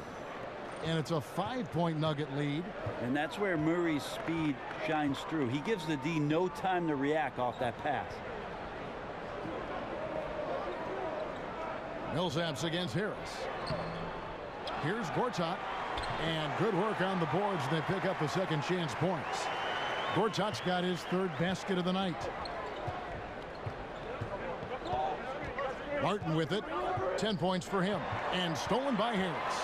And it's a 5-point Nugget lead. And that's where Murray's speed shines through. He gives the D no time to react off that pass. Millsap's against Harris. Here's Gortat. And good work on the boards. They pick up the second chance points. Gortat's got his 3rd basket of the night. Martin with it. 10 points for him. And stolen by Harris.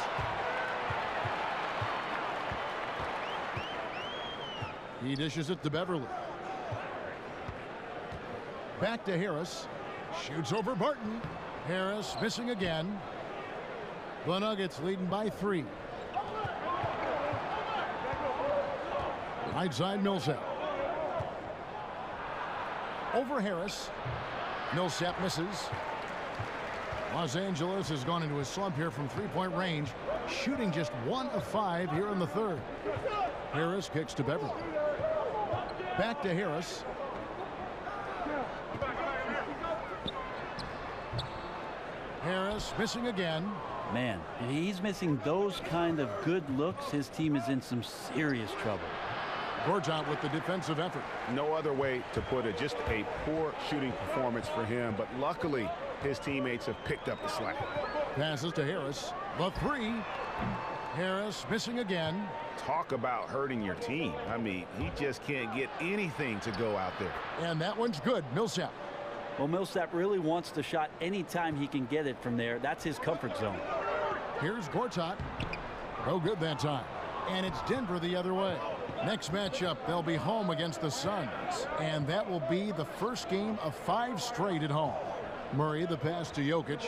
He dishes it to Beverly. Back to Harris. Shoots over Barton. Harris missing again. The Nuggets leading by 3. Right side, Millsap. Over Harris. Millsap misses. Los Angeles has gone into a slump here from 3-point range, shooting just 1 of 5 here in the 3rd. Harris kicks to Beverly. Back to Harris. Harris missing again. Man, if he's missing those kind of good looks, his team is in some serious trouble. Gortat with the defensive effort. No other way to put it. Just a poor shooting performance for him. But luckily, his teammates have picked up the slack. Passes to Harris. The 3. Harris missing again. Talk about hurting your team. I mean, he just can't get anything to go out there. And that one's good. Millsap. Well, Millsap really wants the shot anytime he can get it from there. That's his comfort zone. Here's Gortat. No good that time. And it's Denver the other way. Next matchup, they'll be home against the Suns. And that will be the first game of 5 straight at home. Murray, the pass to Jokic.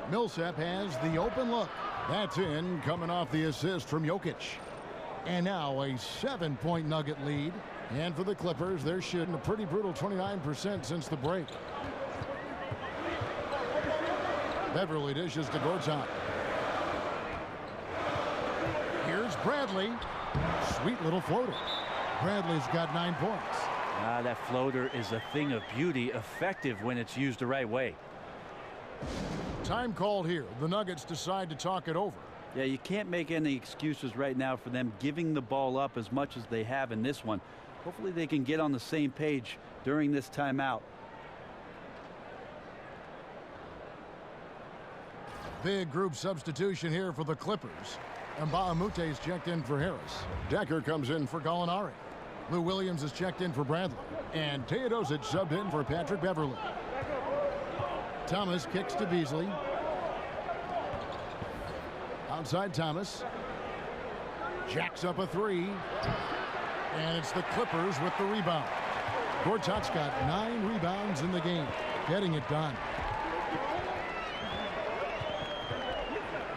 Millsap has the open look. That's in, coming off the assist from Jokic. And now a 7-point Nugget lead. And for the Clippers, they're shooting a pretty brutal 29% since the break. Beverly dishes to Gortat. Here's Bradley. Sweet little floater. Bradley's got 9 points. That floater is a thing of beauty, effective when it's used the right way. Time called here. The Nuggets decide to talk it over. Yeah, you can't make any excuses right now for them giving the ball up as much as they have in this one. Hopefully they can get on the same page during this timeout. Big group substitution here for the Clippers. Mbaamute's checked in for Harris. Decker comes in for Gallinari. Lou Williams is checked in for Bradley. And Teodosic subbed in for Patrick Beverley. Thomas kicks to Beasley. Outside Thomas. Jacks up a 3. And it's the Clippers with the rebound. Gortat's got 9 rebounds in the game. Getting it done.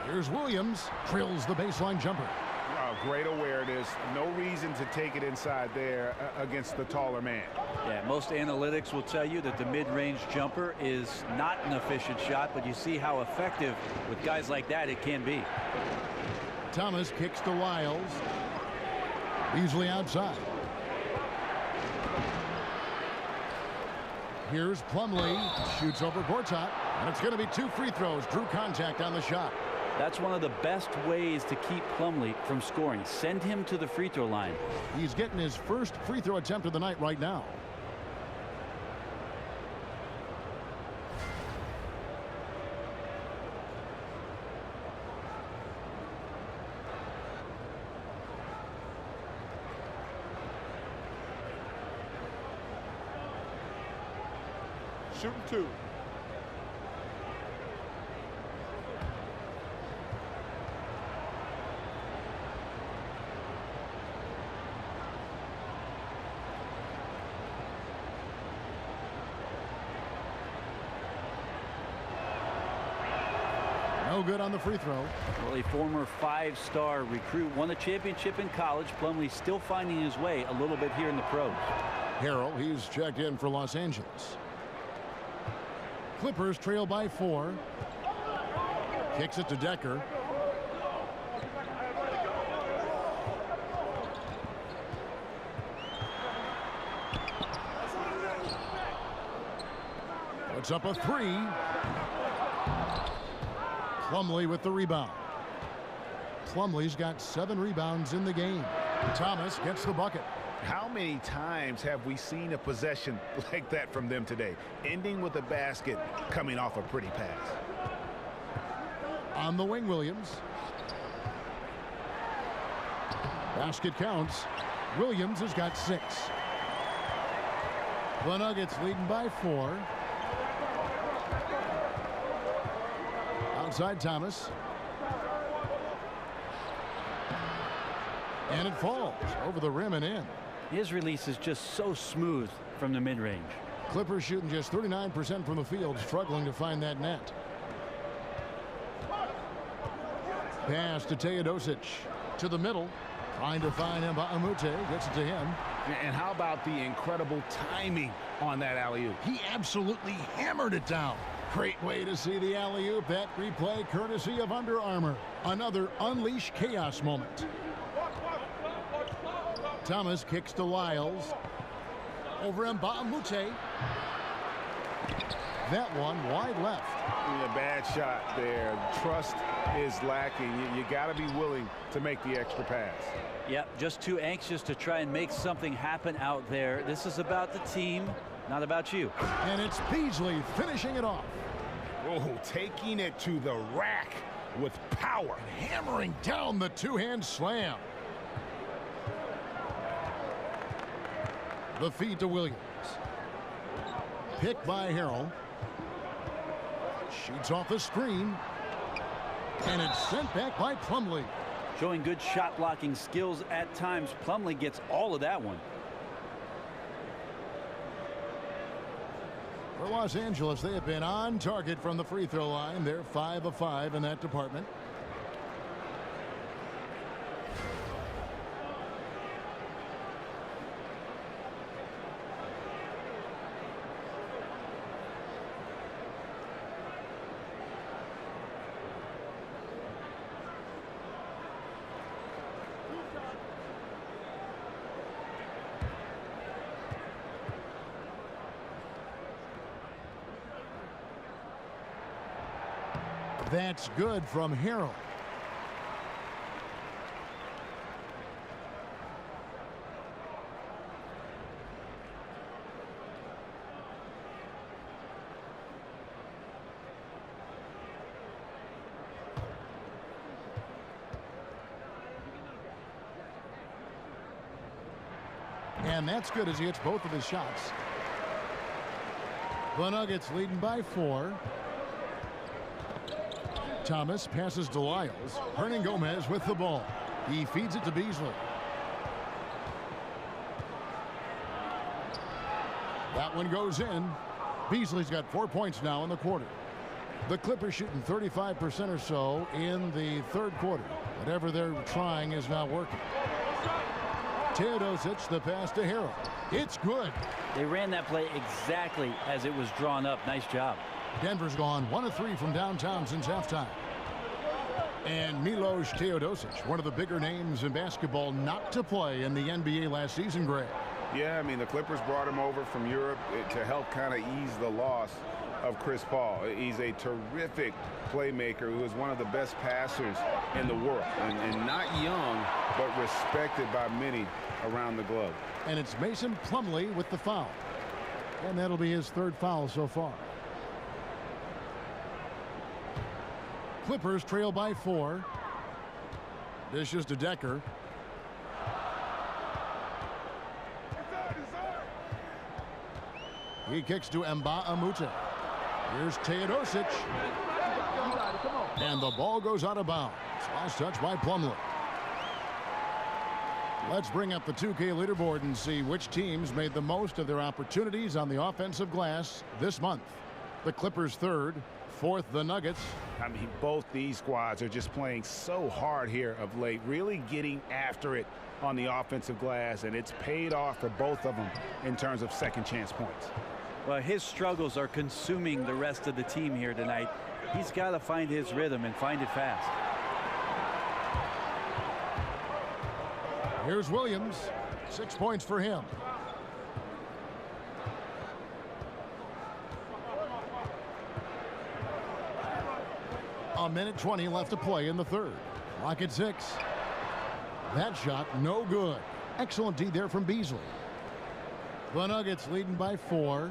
Here's Williams. Drills the baseline jumper. Great awareness. No reason to take it inside there against the taller man. Yeah, most analytics will tell you that the mid-range jumper is not an efficient shot, but you see how effective with guys like that it can be. Thomas kicks to Wiles. Beasley outside. Here's Plumlee. Shoots over Gortat. And it's going to be 2 free throws. Drew contact on the shot. That's one of the best ways to keep Plumlee from scoring. Send him to the free throw line. He's getting his first free throw attempt of the night right now. Shooting 2. No good on the free throw. Well, a former 5-star recruit won a championship in college. Plumlee still finding his way a little bit here in the pros. Harrell, he's checked in for Los Angeles. Clippers trail by 4. Kicks it to Decker. Puts up a 3. Plumlee with the rebound. Plumlee's got 7 rebounds in the game. Thomas gets the bucket. How many times have we seen a possession like that from them today? Ending with a basket, coming off a pretty pass. On the wing, Williams. Basket counts. Williams has got 6. The Nuggets leading by 4. Outside Thomas. And it falls over the rim and in. His release is just so smooth from the mid-range. Clippers shooting just 39% from the field, struggling to find that net. Pass to Teodosic. To the middle. Trying to find Mbaamoute. Gets it to him. And how about the incredible timing on that alley-oop? He absolutely hammered it down. Great way to see the alley-oop. That replay courtesy of Under Armour. Another Unleash Chaos moment. Thomas kicks to Wiles. Over Mbaamoute. That one wide left. Yeah, bad shot there. Trust is lacking. You got to be willing to make the extra pass. Yep, just too anxious to try and make something happen out there. This is about the team, not about you. And it's Beasley finishing it off. Oh, taking it to the rack with power. And hammering down the two-hand slam. The feed to Williams. Picked by Harrell. Shoots off the screen. And it's sent back by Plumlee. Showing good shot blocking skills at times. Plumlee gets all of that one. For Los Angeles, they have been on target from the free throw line. They're 5 of 5 in that department. That's good from Harrell. And that's good as he hits both of his shots. The Nuggets leading by 4. Thomas passes to Lyles. Hernangomez with the ball. He feeds it to Beasley. That one goes in. Beasley's got 4 points now in the quarter. The Clippers shooting 35% or so in the third quarter. Whatever they're trying is not working. Teodosic, the pass to Harrell. It's good. They ran that play exactly as it was drawn up. Nice job. Denver's gone 1 of 3 from downtown since halftime. And Milos Teodosic, one of the bigger names in basketball not to play in the NBA last season, Greg. Yeah, I mean, the Clippers brought him over from Europe to help kind of ease the loss of Chris Paul. He's a terrific playmaker who is one of the best passers in the world. And not young, but respected by many around the globe. And it's Mason Plumlee with the foul. And that'll be his 3rd foul so far. Clippers trail by 4. Dishes to Decker. He kicks to Mbah-a-Moute. Here's Teodosic. And the ball goes out of bounds. Last touch by Plumlee. Let's bring up the 2K leaderboard and see which teams made the most of their opportunities on the offensive glass this month. The Clippers 3rd, 4th the Nuggets. I mean, both these squads are just playing so hard here of late, really getting after it on the offensive glass, and it's paid off for both of them in terms of second chance points. Well, his struggles are consuming the rest of the team here tonight. He's got to find his rhythm and find it fast. Here's Williams. 6 points for him. A minute 20 left to play in the third. Clock at 6. That shot no good. Excellent D there from Beasley. The Nuggets leading by 4.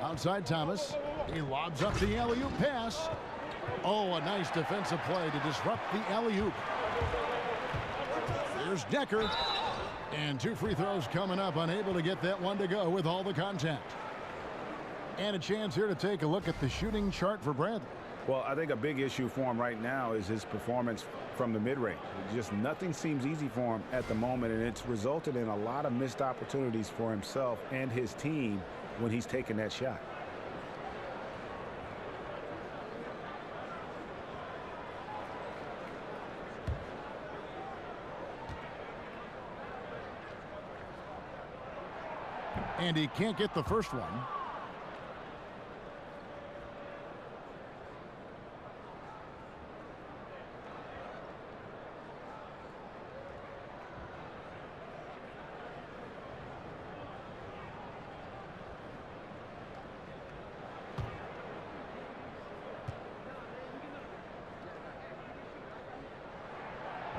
Outside Thomas. He lobs up the alley-oop pass. Oh, a nice defensive play to disrupt the alley-oop. Here's Decker. And 2 free throws coming up. Unable to get that one to go with all the contact. And a chance here to take a look at the shooting chart for Bradley. Well, I think a big issue for him right now is his performance from the mid-range. Just nothing seems easy for him at the moment, and it's resulted in a lot of missed opportunities for himself and his team when he's taking that shot. And he can't get the first one.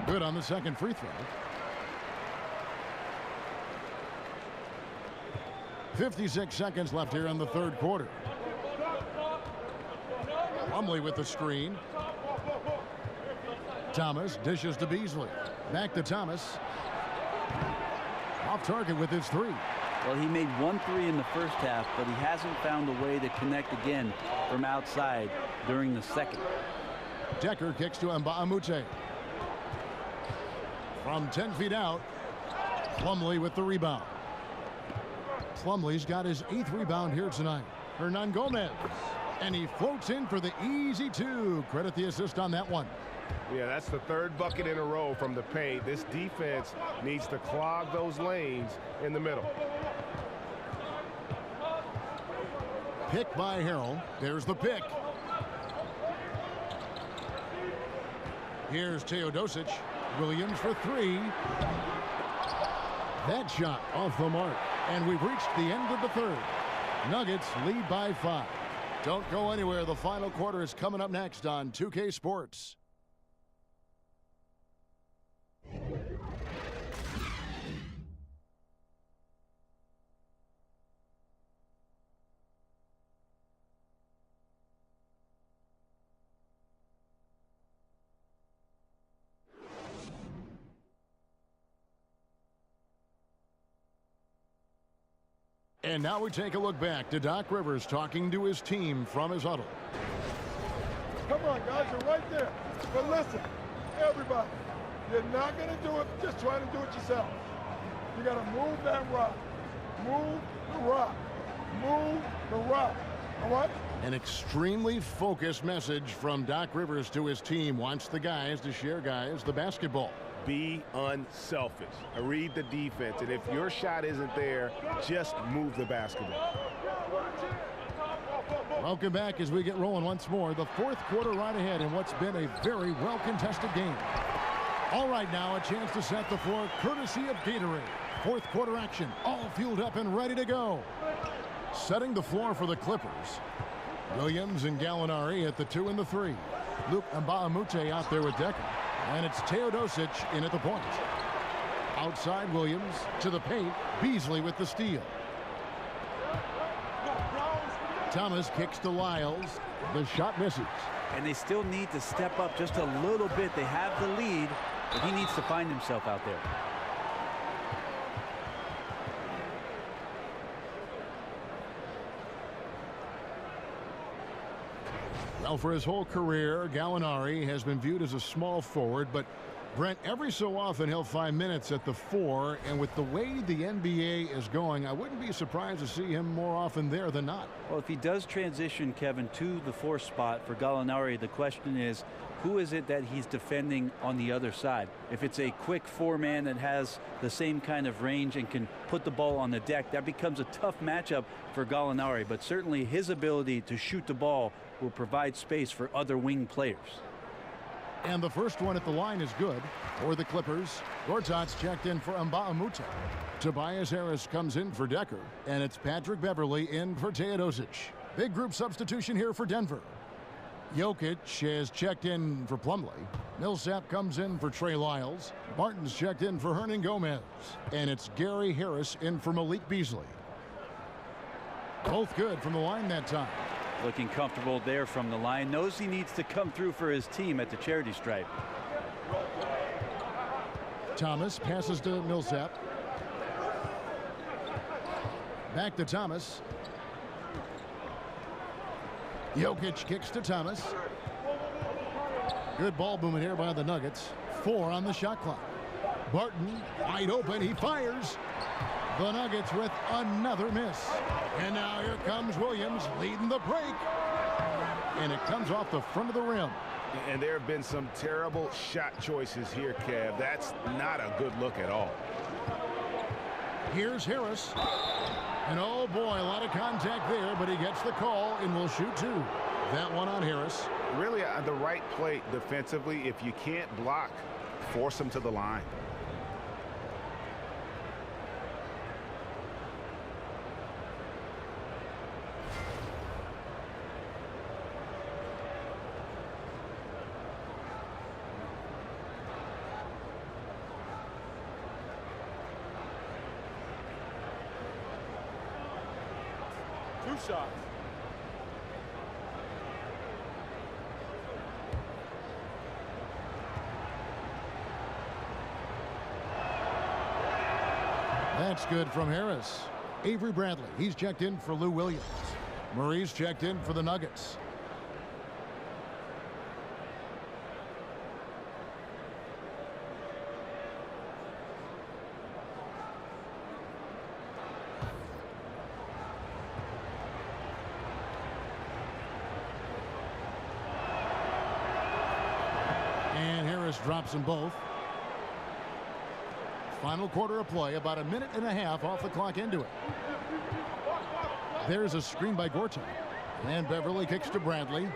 Good on the second free throw. 56 seconds left here in the third quarter. Plumlee with the screen. Thomas dishes to Beasley. Back to Thomas. Off target with his 3. Well, he made 1 3 in the first half, but he hasn't found a way to connect again from outside during the second. Decker kicks to Mbah-a-Moute. From 10 feet out, Plumlee with the rebound. Plumlee's got his 8th rebound here tonight. Hernangomez. And he floats in for the easy 2. Credit the assist on that one. Yeah, that's the 3rd bucket in a row from the paint. This defense needs to clog those lanes in the middle. Pick by Harrell. There's the pick. Here's Teodosic. Williams for 3. That shot off the mark. And we've reached the end of the third. Nuggets lead by 5. Don't go anywhere. The final quarter is coming up next on 2K Sports. And now we take a look back to Doc Rivers talking to his team from his huddle. Come on, guys, you're right there. But listen, everybody, you're not going to do it just trying to do it yourself. You got to move that rock. Move the rock. Move the rock. All right? An extremely focused message from Doc Rivers to his team. Wants the guys to share the basketball. Be unselfish. Read the defense, and if your shot isn't there, just move the basketball. Welcome back as we get rolling once more. The fourth quarter right ahead in what's been a very well-contested game. All right, now a chance to set the floor courtesy of Gatorade. Fourth quarter action, all fueled up and ready to go. Setting the floor for the Clippers. Williams and Gallinari at the 2 and the 3. Luke Mbamute out there with Decker. And it's Teodosic in at the point. Outside Williams to the paint. Beasley with the steal. Thomas kicks to Lyles. The shot misses. And they still need to step up just a little bit. They have the lead, but he needs to find himself out there. Well, for his whole career, Gallinari has been viewed as a small forward, but Brent, every so often he'll find minutes at the 4, and with the way the NBA is going, I wouldn't be surprised to see him more often there than not. Well, if he does transition, Kevin, to the 4 spot for Gallinari, the question is, who is it that he's defending on the other side? If it's a quick 4-man that has the same kind of range and can put the ball on the deck, that becomes a tough matchup for Gallinari, but certainly his ability to shoot the ball will provide space for other wing players. And the first one at the line is good for the Clippers. Gortat's checked in for Mbamute. Tobias Harris comes in for Decker, and it's Patrick Beverley in for Teodosic. Big group substitution here for Denver. Jokic has checked in for Plumlee. Millsap comes in for Trey Lyles. Martin's checked in for Hernan Gomez. And it's Gary Harris in for Malik Beasley. Both good from the line that time. Looking comfortable there from the line. Knows he needs to come through for his team at the charity stripe. Thomas passes to Millsap. Back to Thomas. Jokic kicks to Thomas. Good ball movement here by the Nuggets. 4 on the shot clock. Barton wide open. He fires. The Nuggets with another miss. And now here comes Williams leading the break. And it comes off the front of the rim. And there have been some terrible shot choices here, Kev. That's not a good look at all. Here's Harris. And oh boy, a lot of contact there, but he gets the call and will shoot 2. That one on Harris. Really the right play defensively. If you can't block, force him to the line. Shots. That's good from Harris. Avery Bradley, he's checked in for Lou Williams. Murray's checked in for the Nuggets. Drops them both. Final quarter of play, about a minute and a half off the clock into it. There's a screen by Gortat. And Beverley kicks to Bradley.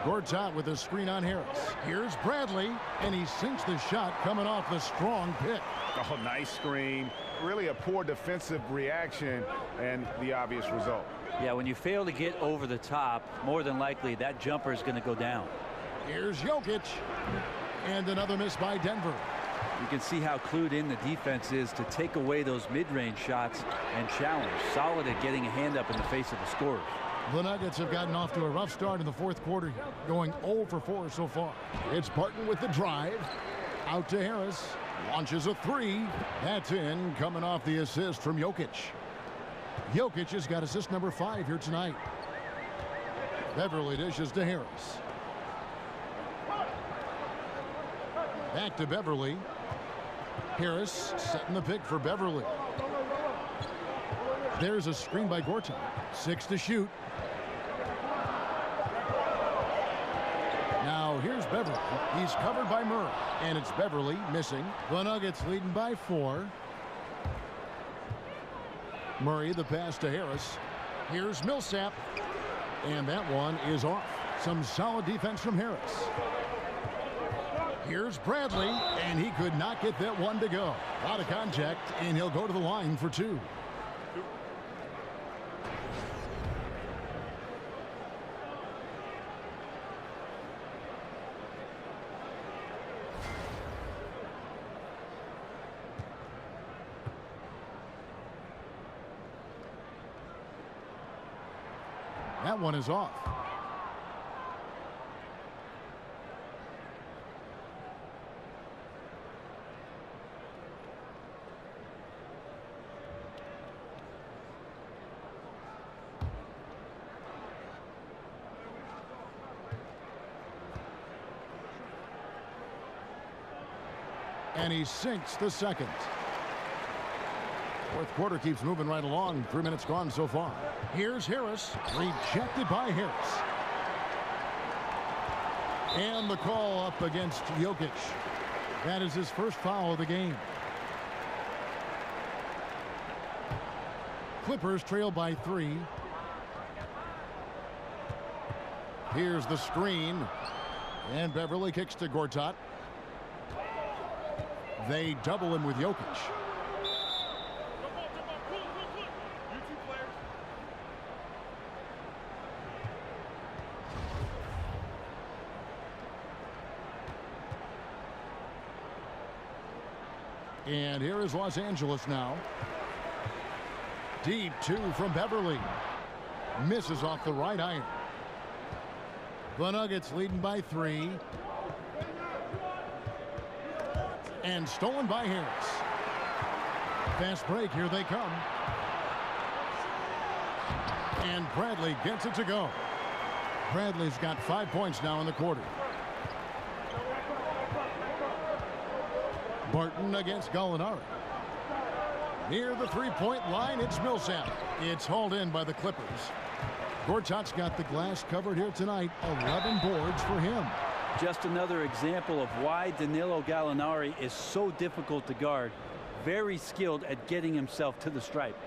Gortat with a screen on Harris. Here's Bradley, and he sinks the shot coming off the strong pick. Oh, nice screen. Really a poor defensive reaction and the obvious result. Yeah, when you fail to get over the top, more than likely that jumper is going to go down. Here's Jokic, and another miss by Denver. You can see how clued in the defense is to take away those mid-range shots and challenge. Solid at getting a hand up in the face of the scorers. The Nuggets have gotten off to a rough start in the fourth quarter, going 0 for 4 so far. It's Barton with the drive. Out to Harris. Launches a three. That's in, coming off the assist from Jokic. Jokic has got assist number 5 here tonight. Beverly dishes to Harris. Back to Beverly. Harris setting the pick for Beverly. There's a screen by Gortat. 6 to shoot. Now here's Beverly. He's covered by Murray. And it's Beverly missing. The Nuggets leading by 4. Murray the pass to Harris. Here's Millsap. And that one is off. Some solid defense from Harris. Here's Bradley, and he could not get that one to go. Out of contact, and he'll go to the line for 2. That one is off. And he sinks the second. Fourth quarter keeps moving right along. 3 minutes gone so far. Here's Harris. Rejected by Harris. And the call up against Jokic. That is his first foul of the game. Clippers trail by 3. Here's the screen. And Beverly kicks to Gortat. They double him with Jokic. And here is Los Angeles now. Deep 2 from Beverly. Misses off the right iron. The Nuggets leading by 3. And stolen by Harris. Fast break, here they come. And Bradley gets it to go. Bradley's got 5 points now in the quarter. Barton against Gallinari. Near the three-point line, it's Millsap. It's hauled in by the Clippers. Gortat's got the glass covered here tonight. 11 boards for him. Just another example of why Danilo Gallinari is so difficult to guard. Very skilled at getting himself to the stripe.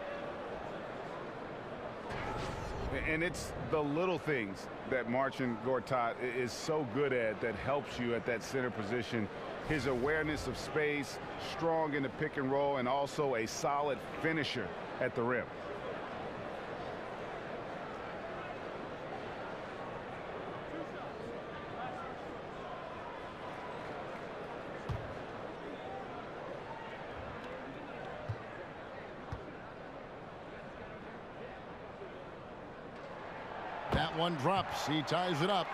And it's the little things that Marcin Gortat is so good at that helps you at that center position. His awareness of space, strong in the pick and roll, and also a solid finisher at the rim. That one drops. He ties it up.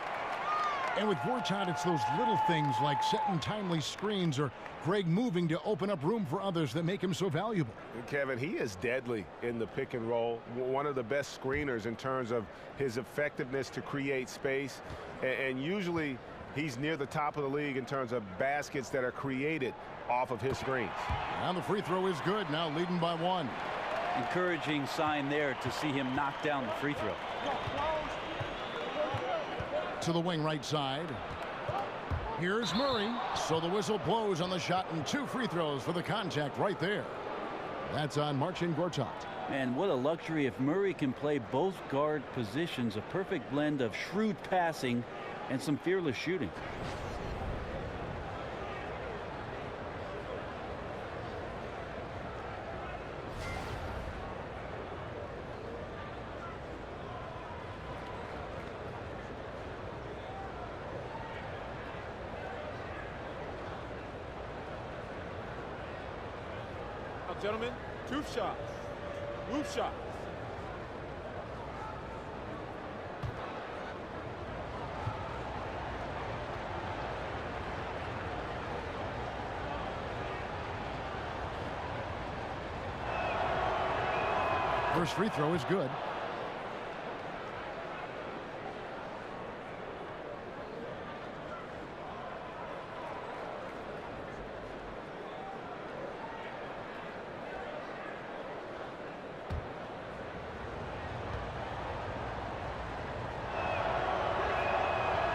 And with Gortat, it's those little things like setting timely screens or Greg moving to open up room for others that make him so valuable. Kevin, he is deadly in the pick and roll. One of the best screeners in terms of his effectiveness to create space. And usually he's near the top of the league in terms of baskets that are created off of his screens. And the free throw is good. Now leading by 1. Encouraging sign there to see him knock down the free throw. To the wing right side. Here's Murray. So the whistle blows on the shot, and 2 free throws for the contact right there. That's on Marcin Gortat. And what a luxury if Murray can play both guard positions. A perfect blend of shrewd passing and some fearless shooting. Gentlemen, 2 shots. Move shots. First free throw is good.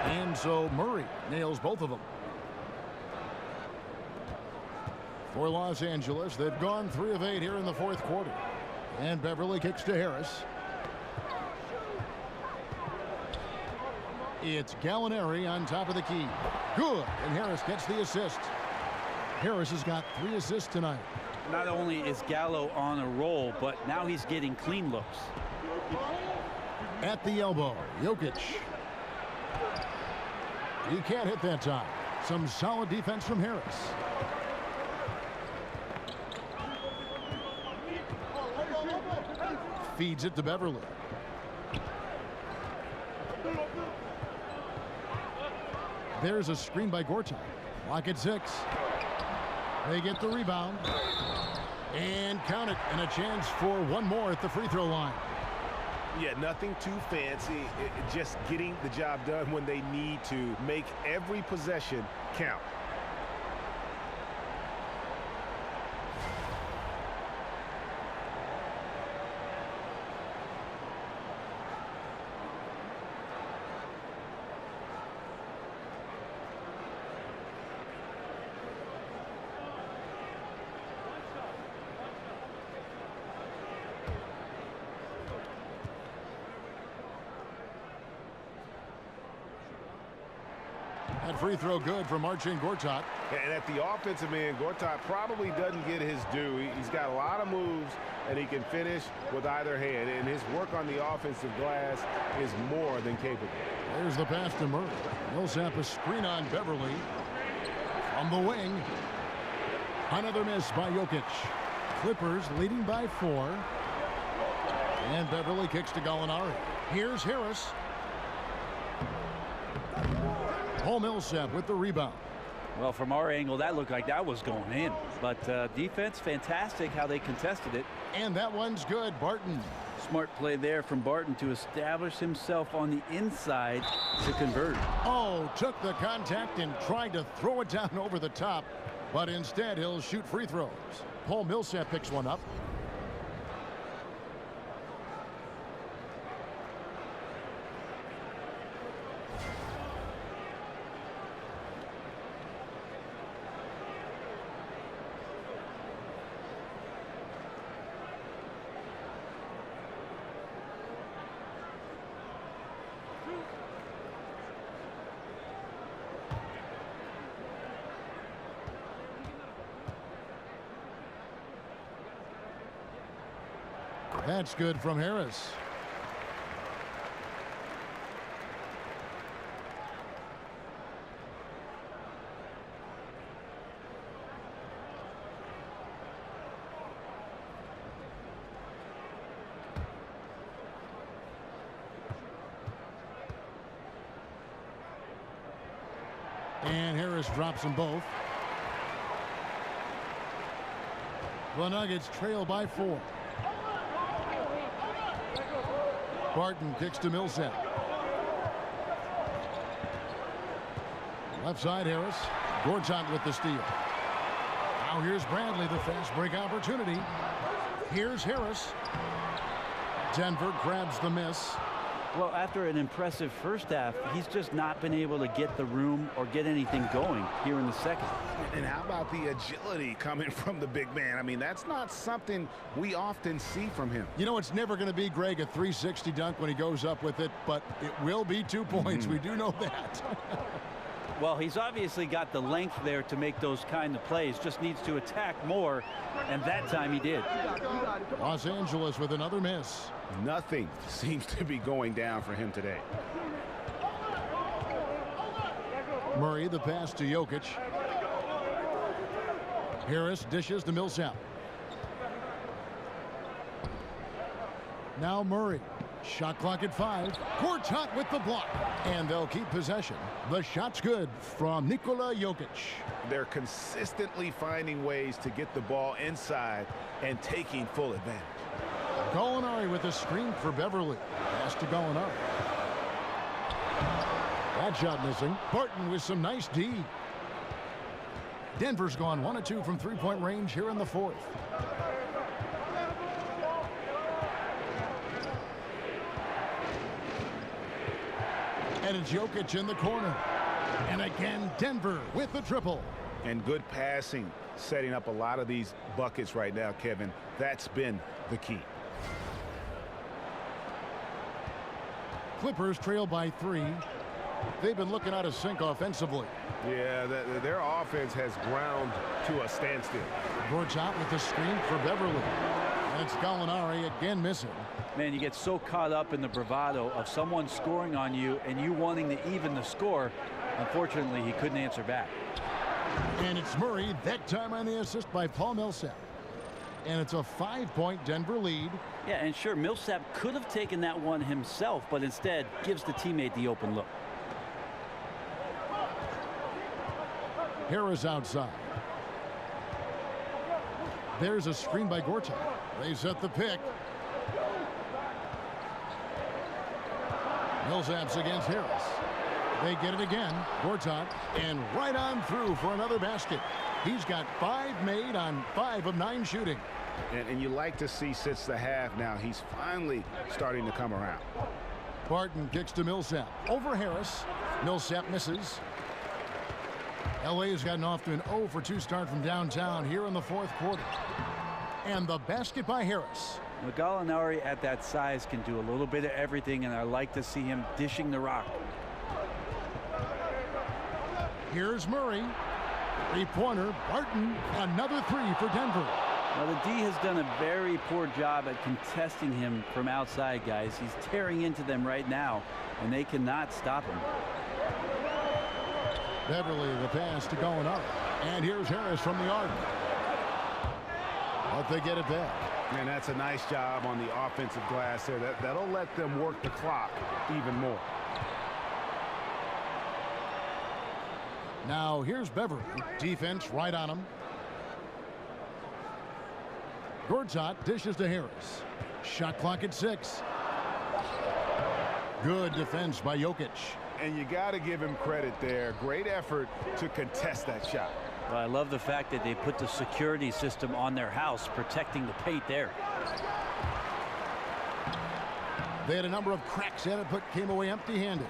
And so Murray nails both of them. For Los Angeles, they've gone 3 of 8 here in the 4th quarter. And Beverly kicks to Harris. It's Gallinari on top of the key. Good, and Harris gets the assist. Harris has got 3 assists tonight. Not only is Gallo on a roll, but now he's getting clean looks. At the elbow, Jokic. He can't hit that time. Some solid defense from Harris. Feeds it to Beverly. There's a screen by Gortat. Lock at 6. They get the rebound. And count it. And a chance for one more at the free throw line. Yeah, nothing too fancy. Just getting the job done when they need to. Make every possession count. That free throw good from Marcin Gortat. And at the offensive end, Gortat probably doesn't get his due. He's got a lot of moves, and he can finish with either hand. And his work on the offensive glass is more than capable. There's the pass to Murray. Millsap a screen on Beverly. From the wing. Another miss by Jokic. Clippers leading by 4. And Beverly kicks to Gallinari. Here's Harris. Paul Millsap with the rebound. Well, from our angle, that looked like that was going in. But defense, fantastic how they contested it. And that one's good. Barton. Smart play there from Barton to establish himself on the inside to convert. Oh, took the contact and tried to throw it down over the top. But instead, he'll shoot free throws. Paul Millsap picks one up. That's good from Harris. And Harris drops them both. The Nuggets trail by 4. Barton kicks to Millsap. Left side, Harris. Gortat with the steal. Now here's Bradley, the fast break opportunity. Here's Harris. Denver grabs the miss. Well, after an impressive first half, he's just not been able to get the room or get anything going here in the second. And how about the agility coming from the big man? I mean, that's not something we often see from him. You know, it's never going to be, Greg, a 360 dunk when he goes up with it, but it will be 2 points. We do know that. Well, he's obviously got the length there to make those kind of plays. Just needs to attack more, and that time he did. Los Angeles with another miss. Nothing seems to be going down for him today. Murray, the pass to Jokic. Harris dishes to Millsap. Now Murray. Shot clock at 5. Gortat with the block. And they'll keep possession. The shot's good from Nikola Jokic. They're consistently finding ways to get the ball inside and taking full advantage. Gallinari with a screen for Beverly. Pass to Gallinari. That shot missing. Barton with some nice D. Denver's gone 1 of 2 from three-point range here in the fourth. And it's Jokic in the corner. And again, Denver with the triple. And good passing, setting up a lot of these buckets right now, Kevin. That's been the key. Clippers trail by 3. They've been looking out of sync offensively. Yeah, their offense has ground to a standstill. Gortat with the screen for Beverly. And it's Gallinari again missing. Man, you get so caught up in the bravado of someone scoring on you and you wanting to even the score. Unfortunately, he couldn't answer back. And it's Murray, that time on the assist by Paul Millsap. And it's a 5-point Denver lead. Yeah, and sure, Millsap could have taken that one himself, but instead gives the teammate the open look. Harris outside. There's a screen by Gortat. They set the pick. Millsap's against Harris. They get it again. Gortat, and right on through for another basket. He's got 5 made on 5 of 9 shooting. And you like to see since the half now, he's finally starting to come around. Barton kicks to Millsap. Over Harris. Millsap misses. LA has gotten off to an 0 for 2 start from downtown here in the fourth quarter. And the basket by Harris. Gallinari at that size can do a little bit of everything, and I like to see him dishing the rock. Here's Murray. 3-pointer. Barton, another 3 for Denver. Now, the D has done a very poor job at contesting him from outside, guys. He's tearing into them right now, and they cannot stop him. Beverly, the pass to Gallinari. And here's Harris from the arc. But they get it back. And that's a nice job on the offensive glass there. That'll let them work the clock even more. Now here's Beverly. Defense right on him. Gortat dishes to Harris. Shot clock at 6. Good defense by Jokic. And you got to give him credit there. Great effort to contest that shot. Well, I love the fact that they put the security system on their house, protecting the paint there. They had a number of cracks at it, but came away empty-handed.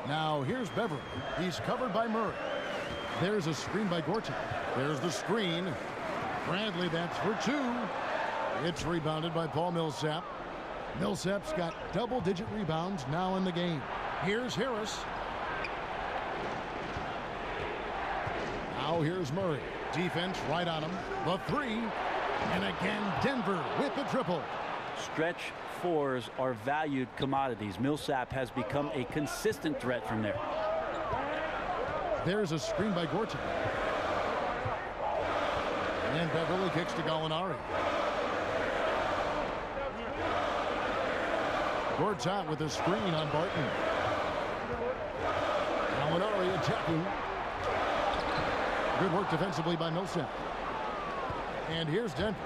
Now here's Beverly. He's covered by Murray. There's a screen by Gortat. There's the screen. Bradley, that's for 2. It's rebounded by Paul Millsap. Millsap's got double-digit rebounds now in the game. Here's Harris. Now here's Murray. Defense right on him. The 3. And again, Denver with the triple. Stretch 4s are valued commodities. Millsap has become a consistent threat from there. There's a screen by Gortat. And Beverly kicks to Gallinari. Gortat with a screen on Barton. Gallinari attacking. Good work defensively by Millsap. And here's Denver.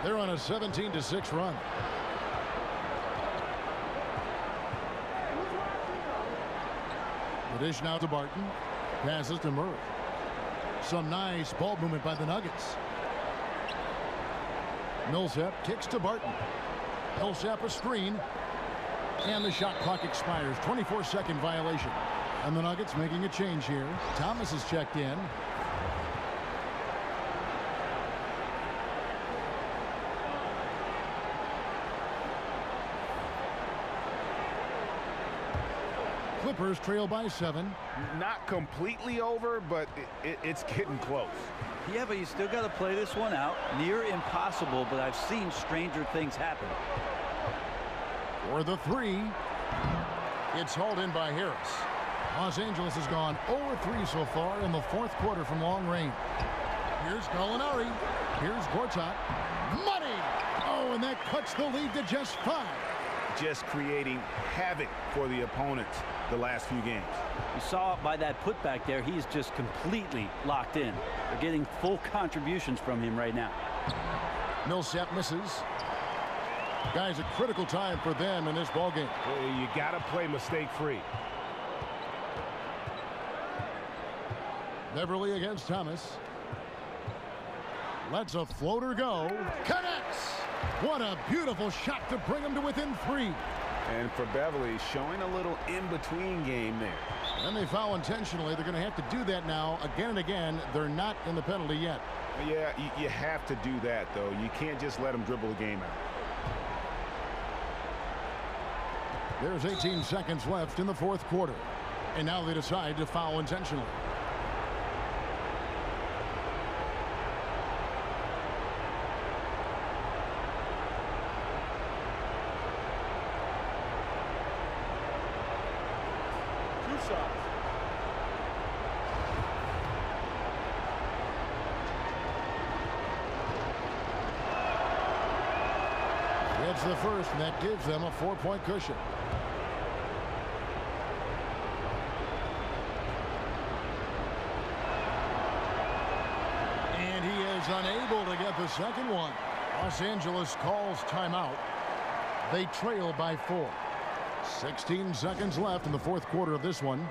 They're on a 17-6 run. The dish now to Barton. Passes to Murray. Some nice ball movement by the Nuggets. Millsap kicks to Barton. Millsap a screen. And the shot clock expires. 24-second violation. And the Nuggets making a change here. Thomas is checked in. Clippers trail by 7. Not completely over, but it's getting close. Yeah, but you still got to play this one out. Near impossible, but I've seen stranger things happen. For the 3. It's hauled in by Harris. Los Angeles has gone 0-3 so far in the fourth quarter from long range. Here's Gallinari. Here's Gortat. Money! Oh, and that cuts the lead to just 5. Just creating havoc for the opponents the last few games. You saw it by that putback there. He's just completely locked in. They're getting full contributions from him right now. Millsap misses. Guys, a critical time for them in this ballgame. You got to play mistake-free. Beverly against Thomas. Lets a floater go. Connects! What a beautiful shot to bring him to within 3. And for Beverly, showing a little in-between game there. And they foul intentionally. They're going to have to do that now again and again. They're not in the penalty yet. Yeah, you have to do that, though. You can't just let them dribble the game out. There's 18 seconds left in the fourth quarter. And now they decide to foul intentionally. It's the first, and that gives them a 4-point cushion. And he is unable to get the second one. Los Angeles calls timeout. They trail by 4. 16 seconds left in the fourth quarter of this one.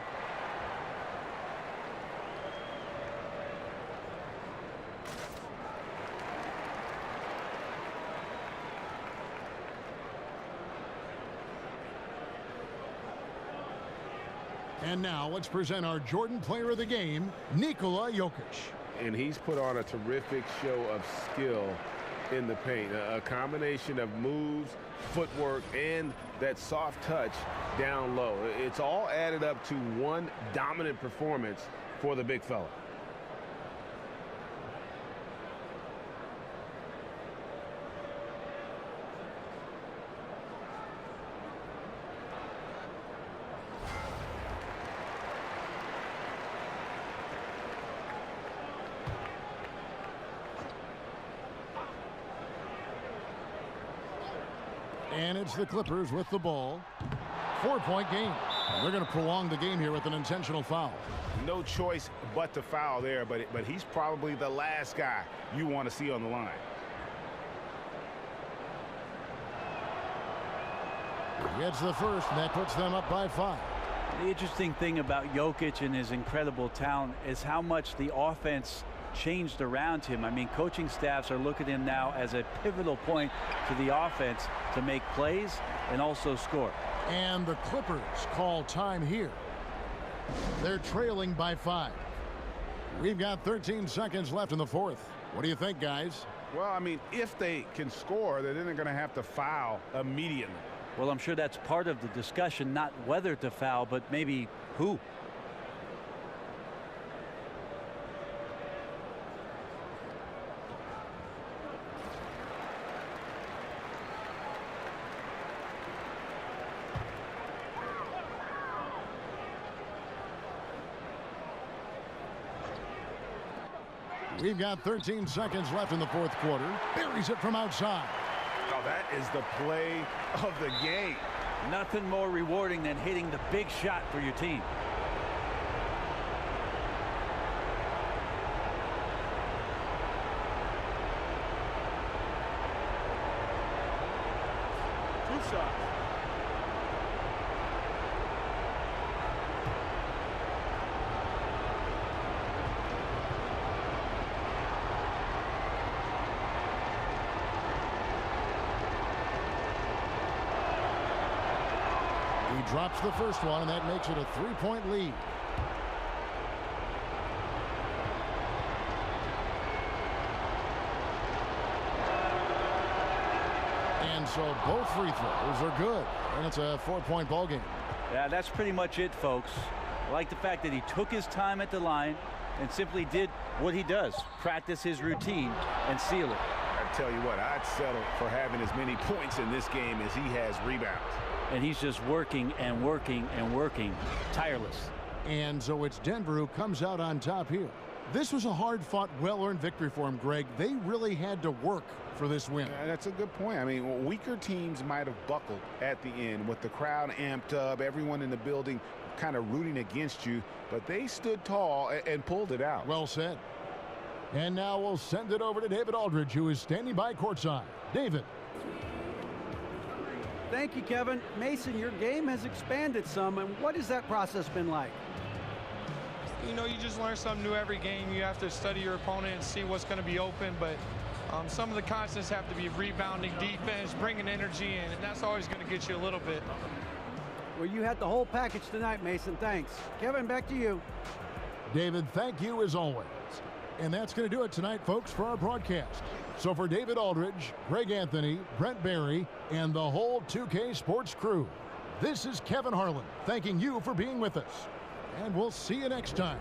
And now let's present our Jordan Player of the Game, Nikola Jokic. And he's put on a terrific show of skill in the paint. A combination of moves, footwork, and that soft touch down low. It's all added up to one dominant performance for the big fella. And it's the Clippers with the ball. 4-point game. And they're going to prolong the game here with an intentional foul. No choice but to foul there, but he's probably the last guy you want to see on the line. He gets the first, and that puts them up by 5. The interesting thing about Jokic and his incredible talent is how much the offense changed around him. I mean, coaching staffs are looking at him now as a pivotal point to the offense to make plays and also score. And the Clippers call time here. They're trailing by 5. We've got 13 seconds left in the fourth. What do you think, guys? Well, I mean, if they can score, then they're going to have to foul immediately. Well, I'm sure that's part of the discussion, not whether to foul, but maybe who. We've got 13 seconds left in the fourth quarter. Buries it from outside. Oh, that is the play of the game. Nothing more rewarding than hitting the big shot for your team. Two shots. drops the first one, and that makes it a 3-point lead. And so both free throws are good, and it's a 4-point ball game. Yeah, that's pretty much it, folks. I like the fact that he took his time at the line and simply did what he does, practice his routine and seal it. I tell you what, I'd settle for having as many points in this game as he has rebounds. And he's just working and working and working, tireless. And so it's Denver who comes out on top here. This was a hard-fought, well-earned victory for him, Greg. They really had to work for this win. That's a good point. I mean, weaker teams might have buckled at the end with the crowd amped up, everyone in the building kind of rooting against you, but they stood tall and pulled it out. Well said. And now we'll send it over to David Aldridge, who is standing by courtside. David. Thank you, Kevin. Mason, your game has expanded some, and what has that process been like? You know, you just learn something new every game. You have to study your opponent and see what's going to be open, but some of the constants have to be rebounding, defense, bringing energy in, and that's always going to get you a little bit. Well, you had the whole package tonight, Mason. Thanks. Kevin, back to you. David, thank you as always. And that's going to do it tonight, folks, for our broadcast. So for David Aldridge, Greg Anthony, Brent Barry, and the whole 2K Sports crew, this is Kevin Harlan thanking you for being with us. And we'll see you next time.